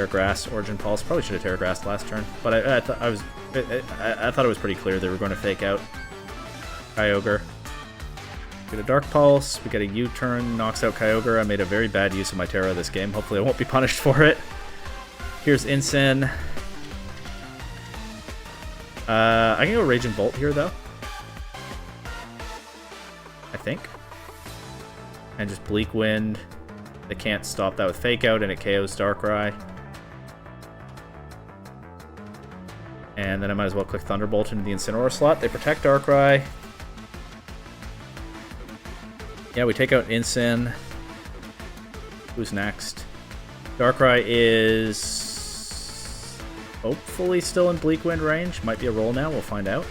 Grass, Origin Pulse. Probably should have Terra Grass last turn. But I thought it was pretty clear they were going to fake out Kyogre. Get a Dark Pulse. We get a U-turn. Knocks out Kyogre. I made a very bad use of my Terra this game. Hopefully I won't be punished for it. Here's Incin. I can go Raging Bolt here, though. I think. And just Bleak Wind. They can't stop that with Fake Out, and it KOs Darkrai. And then I might as well click Thunderbolt into the Incineroar slot. They protect Darkrai. Yeah, we take out Incin. Who's next? Darkrai is hopefully still in Bleak Wind range. Might be a roll now. We'll find out.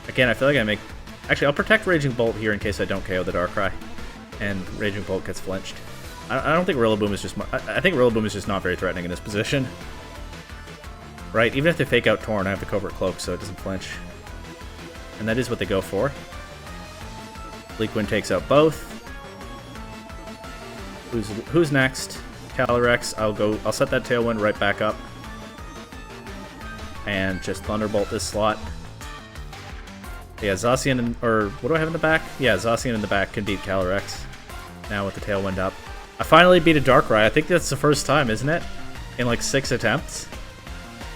Again, I feel like I make... Actually, I'll protect Raging Bolt here in case I don't KO the Darkrai. And Raging Bolt gets flinched. I don't think Rillaboom is just... I think Rillaboom is just not very threatening in this position. Right? Even if they fake out Torn, I have the Covert Cloak, so it doesn't flinch. And that is what they go for. Bleak Wind takes out both. Who's next? Calyrex. I'll set that Tailwind right back up. And just Thunderbolt this slot. Yeah, Zacian, or what do I have in the back? Yeah, Zacian in the back can beat Calyrex. Now with the Tailwind up. I finally beat a Darkrai. I think that's the first time, isn't it? In like 6 attempts.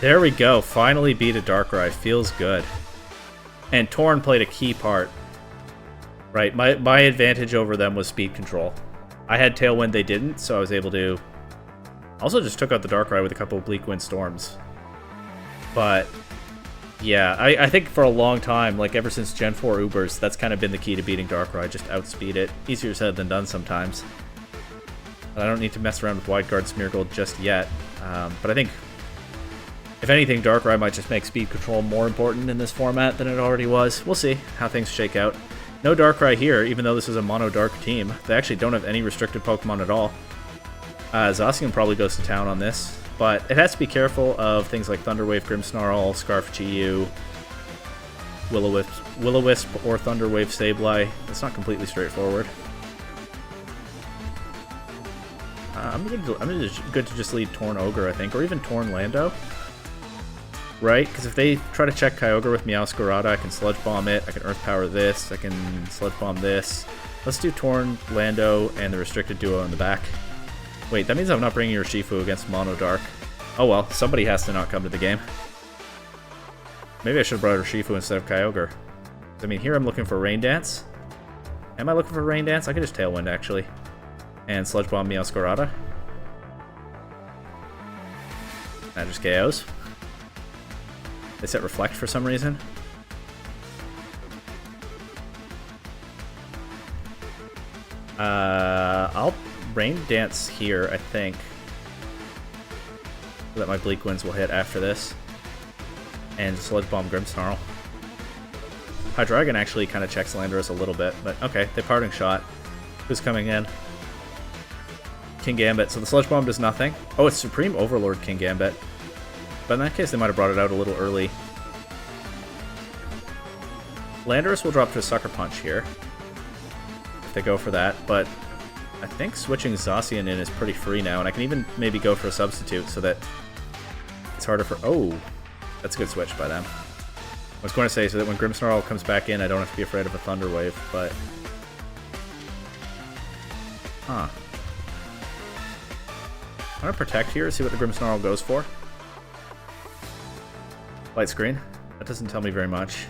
There we go. Finally beat a Darkrai. Feels good. And Torn played a key part. Right, my advantage over them was speed control. I had Tailwind, they didn't, so I was able to... Also just took out the Darkrai with a couple of Bleak Wind Storms. But... yeah, I think for a long time, like ever since Gen 4 Ubers, that's kind of been the key to beating Darkrai, just outspeed it. Easier said than done sometimes. But I don't need to mess around with Wide Guard Smeargle just yet. But I think, if anything, Darkrai might just make speed control more important in this format than it already was. We'll see how things shake out. No Darkrai here, even though this is a mono dark team. They actually don't have any restricted Pokemon at all. Zacian probably goes to town on this, but it has to be careful of things like Thunderwave, Grimmsnarl, Scarf GU, Will-O-Wisp, or Thunderwave Sableye. It's not completely straightforward. I'm good to just lead Torn Ogre, I think, or even Torn Lando. Right? Because if they try to check Kyogre with Meowscarada, I can Sludge Bomb it, I can Earth Power this, I can Sludge Bomb this. Let's do Torn, Lando, and the restricted duo in the back. Wait, that means I'm not bringing your Shifu against Mono Dark. Oh well, somebody has to not come to the game. Maybe I should have brought her Shifu instead of Kyogre. I mean, here I'm looking for Rain Dance. Am I looking for Rain Dance? I could just Tailwind, actually. And Sludge Bomb Meowscarada. That just KOs. They set Reflect for some reason. I'll Rain Dance here, I think. So that my Bleak Winds will hit after this. And Sludge Bomb Grimmsnarl. Hydreigon actually kind of checks Landorus a little bit, but okay, they Parting Shot. Who's coming in? King Gambit. So the Sludge Bomb does nothing. Oh, it's Supreme Overlord King Gambit. But in that case, they might have brought it out a little early. Landorus will drop to a Sucker Punch here, if they go for that, but I think switching Zacian in is pretty free now, and I can even maybe go for a substitute so that it's harder for... Oh, that's a good switch by them. I was going to say so that when Grimmsnarl comes back in, I don't have to be afraid of a Thunder Wave, but... Huh. I'm going to Protect here, see what the Grimmsnarl goes for. Light Screen. That doesn't tell me very much.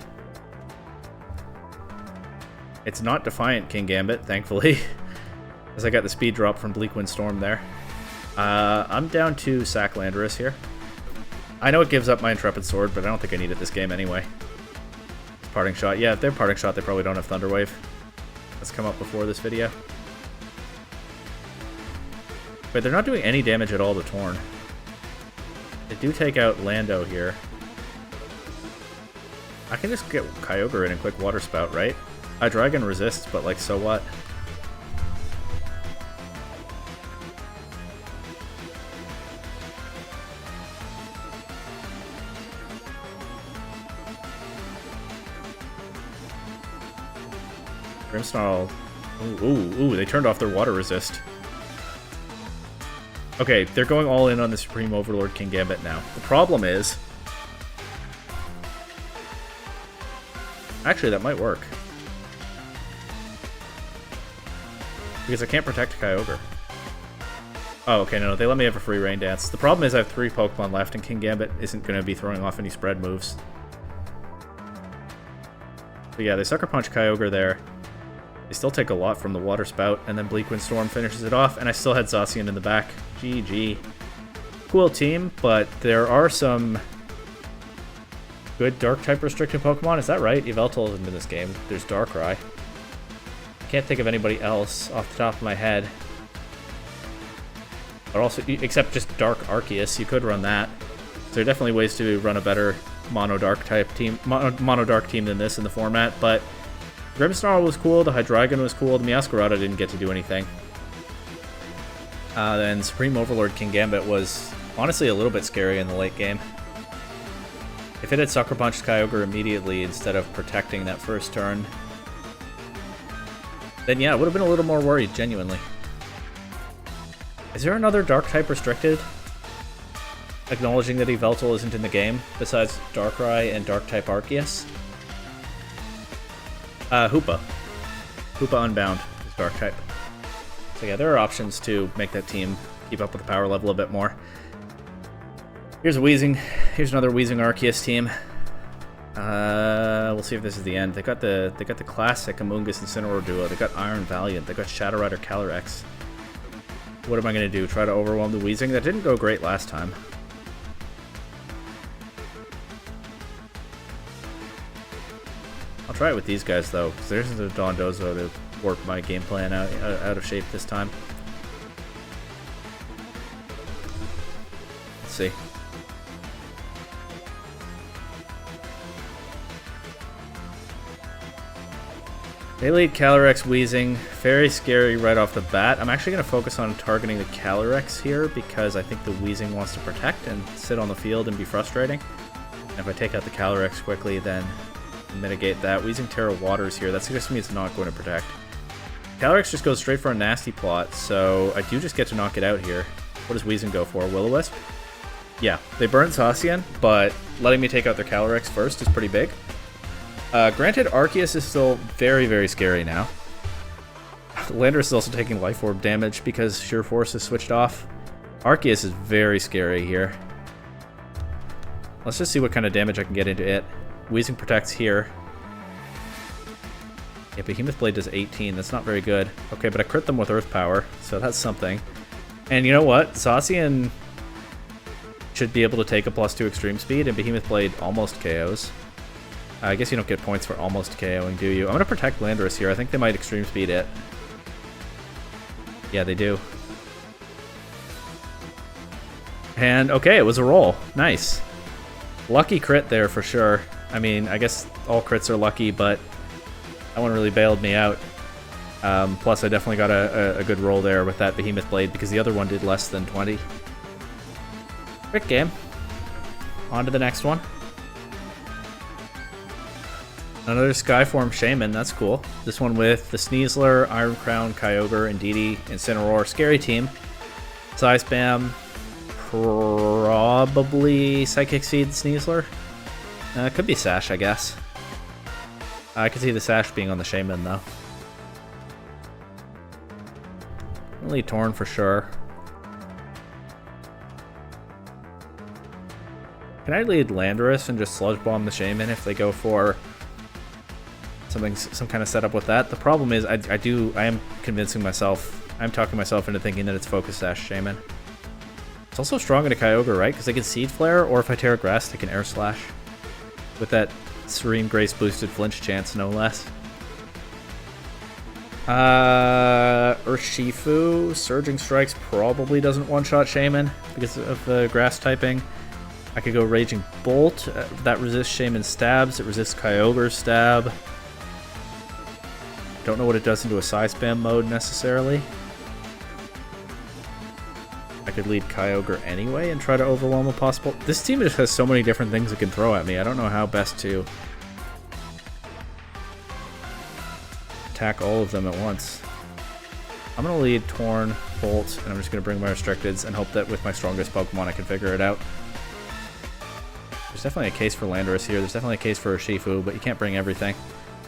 It's not Defiant King Gambit, thankfully, as I got the speed drop from Bleak Wind Storm there. I'm down to sack Landorus here. I know it gives up my Intrepid Sword, but I don't think I need it this game anyway. Parting Shot. Yeah, if they're Parting Shot, they probably don't have Thunder Wave. That's come up before this video. But they're not doing any damage at all to Torn. They do take out Lando here. I can just get Kyogre in and quick Water Spout, right? Hydreigon resists, but like, so what? Grimmsnarl. Ooh, they turned off their water resist. Okay, they're going all in on the Supreme Overlord King Gambit now. The problem is... Actually, that might work. Because I can't protect Kyogre. Oh, okay, no, they let me have a free Rain Dance. The problem is I have 3 Pokemon left, and King Gambit isn't going to be throwing off any spread moves. But yeah, they Sucker Punch Kyogre there. They still take a lot from the Water Spout, and then Bleak Wind Storm finishes it off, and I still had Zacian in the back. GG. Cool team, but there are some good Dark-type restricted Pokemon. Is that right? Yveltal isn't in this game. There's Darkrai. I can't think of anybody else off the top of my head. But also, except just Dark Arceus, you could run that. So there are definitely ways to run a better mono-dark type team, mono-dark team than this in the format, but Grimmsnarl was cool, the Hydreigon was cool, the Meowscarada didn't get to do anything. Then Supreme Overlord King Gambit was honestly a little bit scary in the late game. If it had Sucker Punched Kyogre immediately instead of protecting that first turn, then yeah, it would have been a little more worried, genuinely. Is there another Dark-type restricted? Acknowledging that Yveltal isn't in the game, besides Darkrai and Dark-type Arceus? Hoopa. Hoopa Unbound is Dark-type. So yeah, there are options to make that team keep up with the power level a bit more. Here's a Weezing. Here's another Weezing Arceus team. We'll see if this is the end. They got the classic Amoonguss Incineroar duo. They got Iron Valiant. They got Shadow Rider Calyrex. What am I going to do? Try to overwhelm the Weezing? That didn't go great last time. I'll try it with these guys though, because there isn't a Dondozo to warp my game plan out of shape this time. Let's see. They lead Calyrex Wheezing. Very scary right off the bat. I'm actually going to focus on targeting the Calyrex here because I think the Wheezing wants to protect and sit on the field and be frustrating. And if I take out the Calyrex quickly, then mitigate that. Wheezing Terra Waters here. That suggests to me it's not going to protect. Calyrex just goes straight for a nasty plot, so I do just get to knock it out here. What does Wheezing go for? Will-O-Wisp? Yeah, they burn Zacian, but letting me take out their Calyrex first is pretty big. Granted, Arceus is still very, very scary now. Landorus is also taking Life Orb damage because Sheer Force is switched off. Arceus is very scary here. Let's just see what kind of damage I can get into it. Wheezing protects here. Yeah, Behemoth Blade does 18. That's not very good. Okay, but I crit them with Earth Power, so that's something. And you know what? Zacian should be able to take a +2 Extreme Speed, and Behemoth Blade almost KOs. I guess you don't get points for almost KOing, do you? I'm going to protect Landorus here. I think they might Extreme Speed it. Yeah, they do. And, okay, it was a roll. Nice. Lucky crit there for sure. I mean, I guess all crits are lucky, but that one really bailed me out. Plus, I definitely got a good roll there with that Behemoth Blade because the other one did less than 20. Quick game. On to the next one. Another Skyform Shaman, that's cool. This one with the Sneasler, Iron Crown, Kyogre, Indeedee, Incineroar. Scary team. Psy Spam, probably Psychic Seed Sneasler. Could be Sash, I guess. I could see the Sash being on the Shaman, though. Only Torn for sure. Can I lead Landorus and just Sludge Bomb the Shaman if they go for some kind of setup with that? The problem is I am convincing myself, I'm talking myself into thinking that it's Focus Sash Shaman. It's also strong into Kyogre, right? Because I can Seed Flare, or if I Terra Grass, I can Air Slash. With that Serene Grace boosted flinch chance, no less. Urshifu, Surging Strikes probably doesn't one-shot Shaman because of the grass typing. I could go Raging Bolt, that resists Shaman stabs, it resists Kyogre's stab. Don't know what it does into a Psy Spam mode necessarily. I could lead Kyogre anyway and try to overwhelm a possible... This team just has so many different things it can throw at me. I don't know how best to attack all of them at once. I'm going to lead Torn, Bolt, and I'm just going to bring my Restricteds and hope that with my strongest Pokemon I can figure it out. There's definitely a case for Landorus here. There's definitely a case for Urshifu, but you can't bring everything.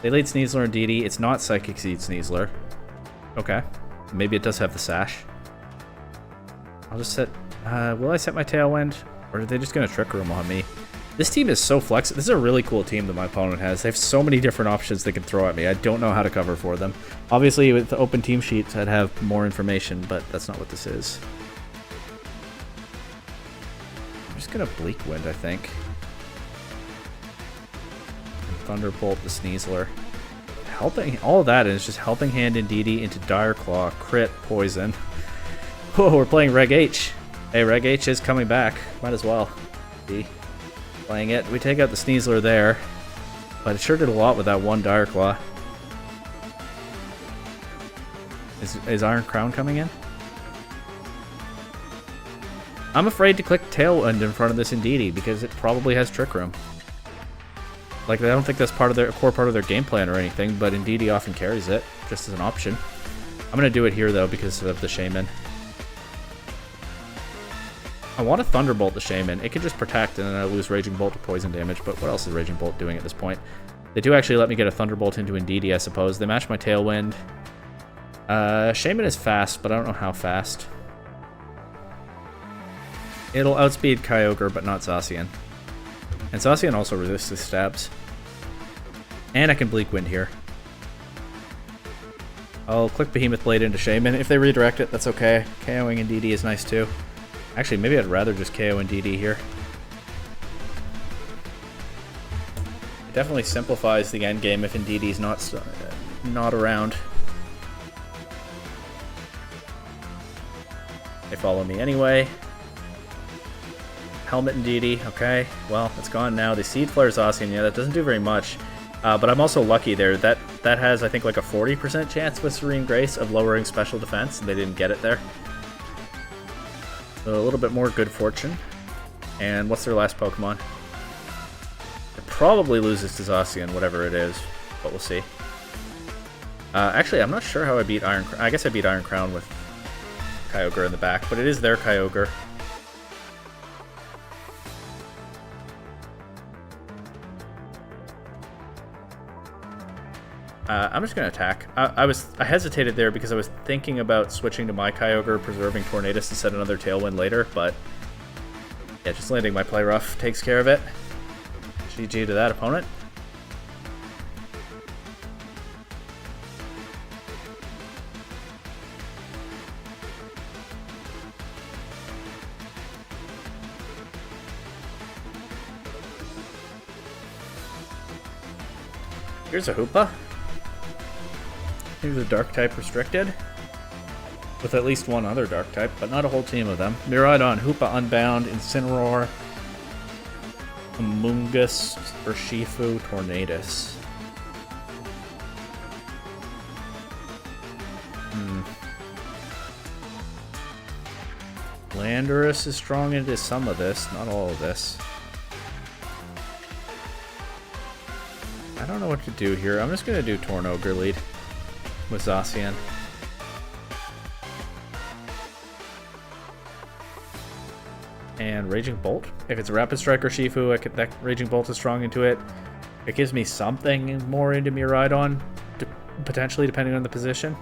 They lead Sneasler and Indeedee. It's not Psychic Seed Sneasler. Okay. Maybe it does have the Sash. I'll just set... will I set my Tailwind? Or are they just going to Trick Room on me? This team is so flexible. This is a really cool team that my opponent has. They have so many different options they can throw at me. I don't know how to cover for them. Obviously, with the open team sheets, I'd have more information, but that's not what this is. I'm just going to Bleak Wind, I think. Thunderbolt the Sneasler. Helping, all of that is just Helping Hand Indeedee into Dire Claw, crit, poison. Whoa, we're playing Reg H. Hey, Reg H is coming back. Might as well be playing it. We take out the Sneasler there, but it sure did a lot with that one Dire Claw. Is Iron Crown coming in? I'm afraid to click Tailwind in front of this Indeedee because it probably has Trick Room. Like, I don't think that's part of their core part of their game plan or anything, but Indeedee often carries it, just as an option. I'm going to do it here, though, because of the Shaman. I want to Thunderbolt the Shaman. It can just protect, and then I lose Raging Bolt to poison damage, but what else is Raging Bolt doing at this point? They do actually let me get a Thunderbolt into Indeedee, I suppose. They match my Tailwind. Shaman is fast, but I don't know how fast. It'll outspeed Kyogre, but not Zacian. And Zacian also resists his stabs. And I can Bleak Wind here. I'll click Behemoth Blade into Shaman. If they redirect it, that's okay. KOing Indeedee is nice too. Actually, maybe I'd rather just KO Indeedee here. It definitely simplifies the end game if Indeedee's not around. They follow me anyway. Helmet Indeedee, okay. Well, it's gone now. They Seed Flare Zacian, yeah, that doesn't do very much. But I'm also lucky there. That has, I think, like a 40% chance with Serene Grace of lowering special defense, and they didn't get it there. So a little bit more good fortune. And what's their last Pokemon? It probably loses to Zacian, whatever it is, but we'll see. Actually, I'm not sure how I beat Iron Crown. I guess I beat Iron Crown with Kyogre in the back, but it is their Kyogre. I'm just going to attack. I hesitated there because I was thinking about switching to my Kyogre, preserving Tornadus to set another Tailwind later, but yeah, just landing my Play Rough takes care of it. GG to that opponent. Here's a Hoopa. Here's a Dark-type restricted. With at least one other Dark-type, but not a whole team of them. Miraidon, Hoopa Unbound, Incineroar, Amoonguss, Urshifu, Tornadus. Landorus is strong into some of this, not all of this. I don't know what to do here. I'm just going to do Tornogre lead with Zacian. And Raging Bolt. If it's a Rapid Strike or Shifu, that Raging Bolt is strong into it. It gives me something more into Miraidon, potentially depending on the position.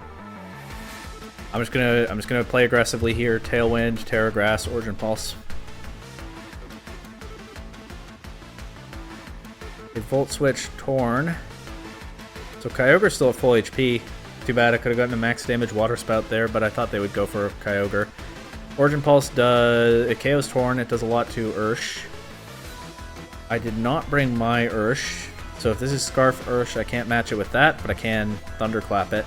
I'm just gonna play aggressively here. Tailwind, Terra Grass, Origin Pulse. A Volt Switch, Torn. So Kyogre's still at full HP. Too bad I could have gotten a max damage Water Spout there, but I thought they would go for Kyogre. Origin Pulse it KOs Torn, it does a lot to Ursh. I did not bring my Ursh, so if this is Scarf Ursh, I can't match it with that, but I can Thunderclap it.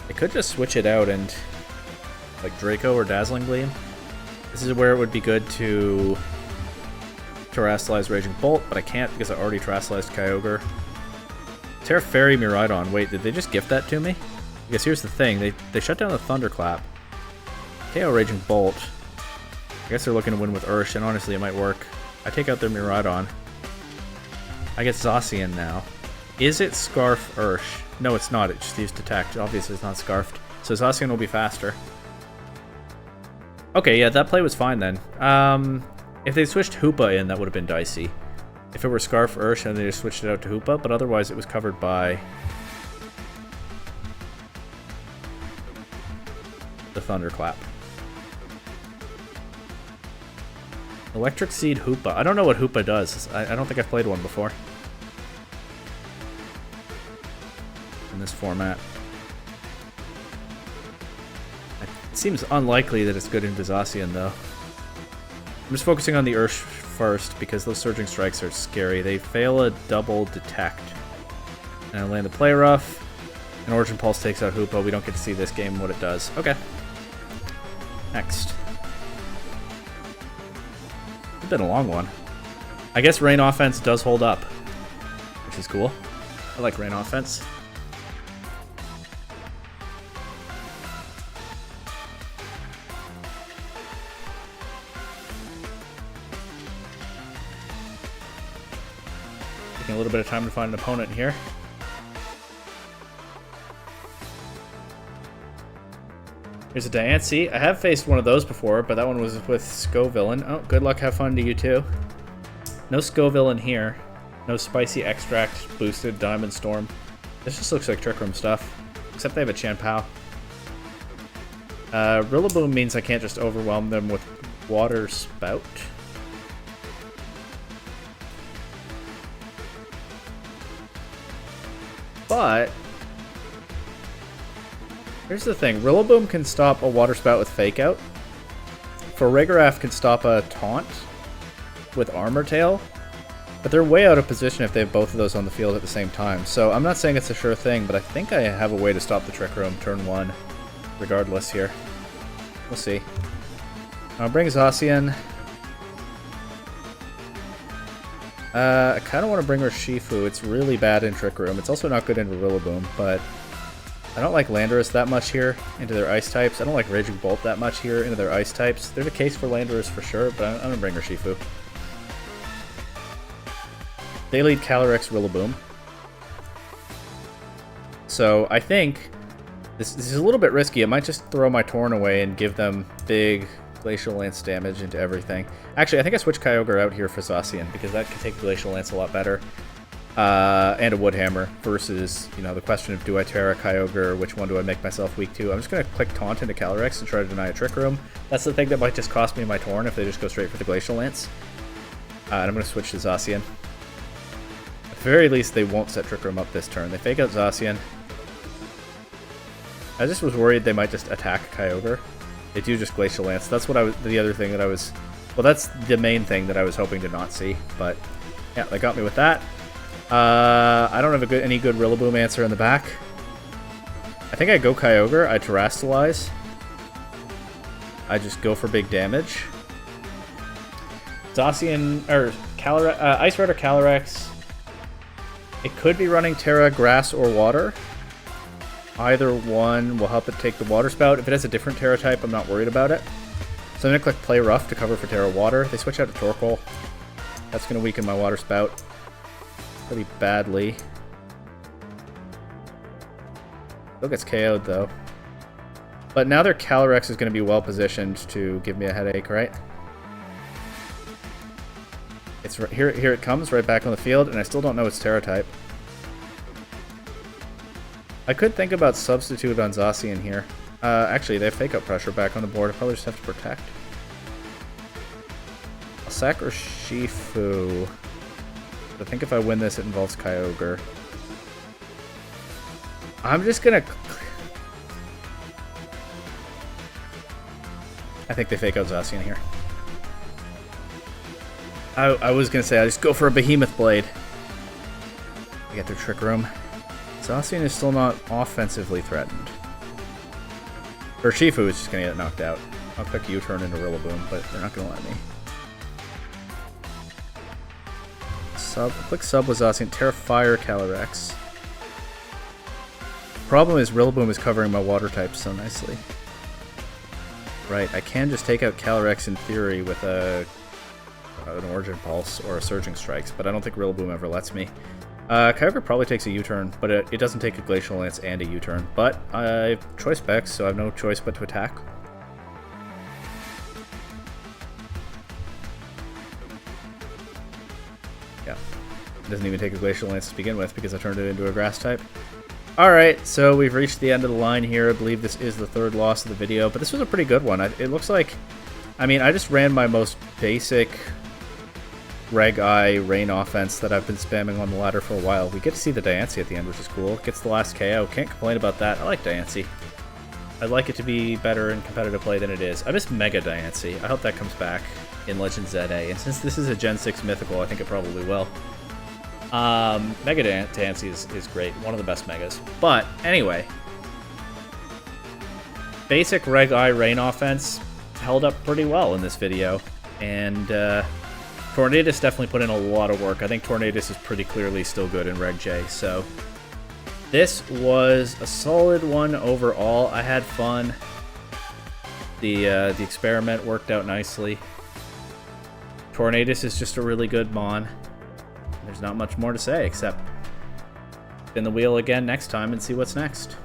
I could just switch it out and like Draco or Dazzling Gleam. This is where it would be good to Terrasilize Raging Bolt, but I can't because I already Terrasilized Kyogre. Terra Fairy Miraidon. Wait, did they just gift that to me? Because here's the thing, they shut down the Thunderclap. KO Raging Bolt. I guess they're looking to win with Ursh, and honestly it might work. I take out their Miraidon. I get Zacian now. Is it Scarf Ursh? No, it's not. It just used Attack. Obviously it's not Scarfed. So Zacian will be faster. Okay, yeah, that play was fine then. If they switched Hoopa in, that would have been dicey. If it were Scarf Ursh and they just switched it out to Hoopa, but otherwise it was covered by the Thunderclap. Electric Seed Hoopa. I don't know what Hoopa does. I don't think I've played one before in this format. It seems unlikely that it's good into Zacian, though. I'm just focusing on the Ursh first because those Surging Strikes are scary. They fail a double Detect. And I land a Play Rough. And Origin Pulse takes out Hoopa. We don't get to see this game what it does. Okay. Next. It's been a long one. I guess Rain Offense does hold up, which is cool. I like Rain Offense. Taking a little bit of time to find an opponent here. Here's a Diancie. I have faced one of those before, but that one was with Scovillain. Oh, good luck, have fun to you too. No Scovillain here. No Spicy Extract boosted Diamond Storm. This just looks like Trick Room stuff. Except they have a Chien-Pao. Rillaboom means I can't just overwhelm them with Water Spout. But here's the thing, Rillaboom can stop a Water Spout with Fake Out. Farigiraf can stop a Taunt with Armor Tail, but they're way out of position if they have both of those on the field at the same time. So I'm not saying it's a sure thing, but I think I have a way to stop the Trick Room turn 1 regardless here. We'll see. I'll bring Zacian. I kind of want to bring her Shifu. It's really bad in Trick Room. It's also not good in Rillaboom, but I don't like Landorus that much here into their ice types. I don't like Raging Bolt that much here into their ice types. There's a case for Landorus for sure, but I'm going to bring her Shifu. They lead Calyrex Rillaboom. So I think this is a little bit risky. I might just throw my Torn away and give them big Glacial Lance damage into everything. Actually, I think I switch Kyogre out here for Zacian because that can take Glacial Lance a lot better. And a Wood Hammer versus, you know, the question of do I Terra Kyogre, which one do I make myself weak to? I'm just going to click Taunt into Calyrex and try to deny a Trick Room. That's the thing that might just cost me my Torn if they just go straight for the Glacial Lance. And I'm going to switch to Zacian. At the very least, they won't set Trick Room up this turn. They fake out Zacian. I just was worried they might just attack Kyogre. They do just Glacial Lance. That's what the other thing that I was... Well, that's the main thing that I was hoping to not see. But, yeah, they got me with that. I don't have any good Rillaboom answer in the back. I think I go Kyogre. I Terrastalize. I just go for big damage. Zacian... Or, Ice Rider Calyrex. It could be running Terra, Grass, or Water. Either one will help it take the Water Spout. If it has a different Terra type, I'm not worried about it. So I'm going to click Play Rough to cover for Terra Water. They switch out to Torkoal. That's going to weaken my Water Spout pretty badly. Still gets KO'd though. But now their Calyrex is going to be well positioned to give me a headache, right? It's here it comes, right back on the field, and I still don't know its Terra type. I could think about substitute on Zacian here. Actually, they have Fake Out Pressure back on the board. I probably just have to Protect. I'll sack or Shifu. I think if I win this, it involves Kyogre. I'm just gonna... I think they Fake Out Zacian here. I was gonna say, I just go for a Behemoth Blade. I get their Trick Room. Zacian is still not offensively threatened. Or Shifu is just going to get knocked out. I'll click U-turn into Rillaboom, but they're not going to let me. Click sub with Zacian. Terra Fire Calyrex. Problem is Rillaboom is covering my water types so nicely. Right, I can just take out Calyrex in theory with an Origin Pulse or a Surging Strikes, but I don't think Rillaboom ever lets me. Kyogre probably takes a U-turn, but it doesn't take a Glacial Lance and a U-turn. But I have Choice Specs, so I have no choice but to attack. Yeah. It doesn't even take a Glacial Lance to begin with because I turned it into a Grass type. Alright, so we've reached the end of the line here. I believe this is the third loss of the video, but this was a pretty good one. It looks like... I mean, I just ran my most basic... Reg-I Rain offense that I've been spamming on the ladder for a while. We get to see the Diancie at the end, which is cool. Gets the last KO. Can't complain about that. I like Diancie. I'd like it to be better in competitive play than it is. I miss Mega Diancie. I hope that comes back in Legends ZA. And since this is a Gen 6 Mythical, I think it probably will. Mega Diancie is great. One of the best Megas. But, anyway. Basic Reg-I Rain offense held up pretty well in this video. And, Tornadus definitely put in a lot of work. I think Tornadus is pretty clearly still good in Reg J, so this was a solid one overall. I had fun. The experiment worked out nicely. Tornadus is just a really good Mon. There's not much more to say except spin the wheel again next time and see what's next.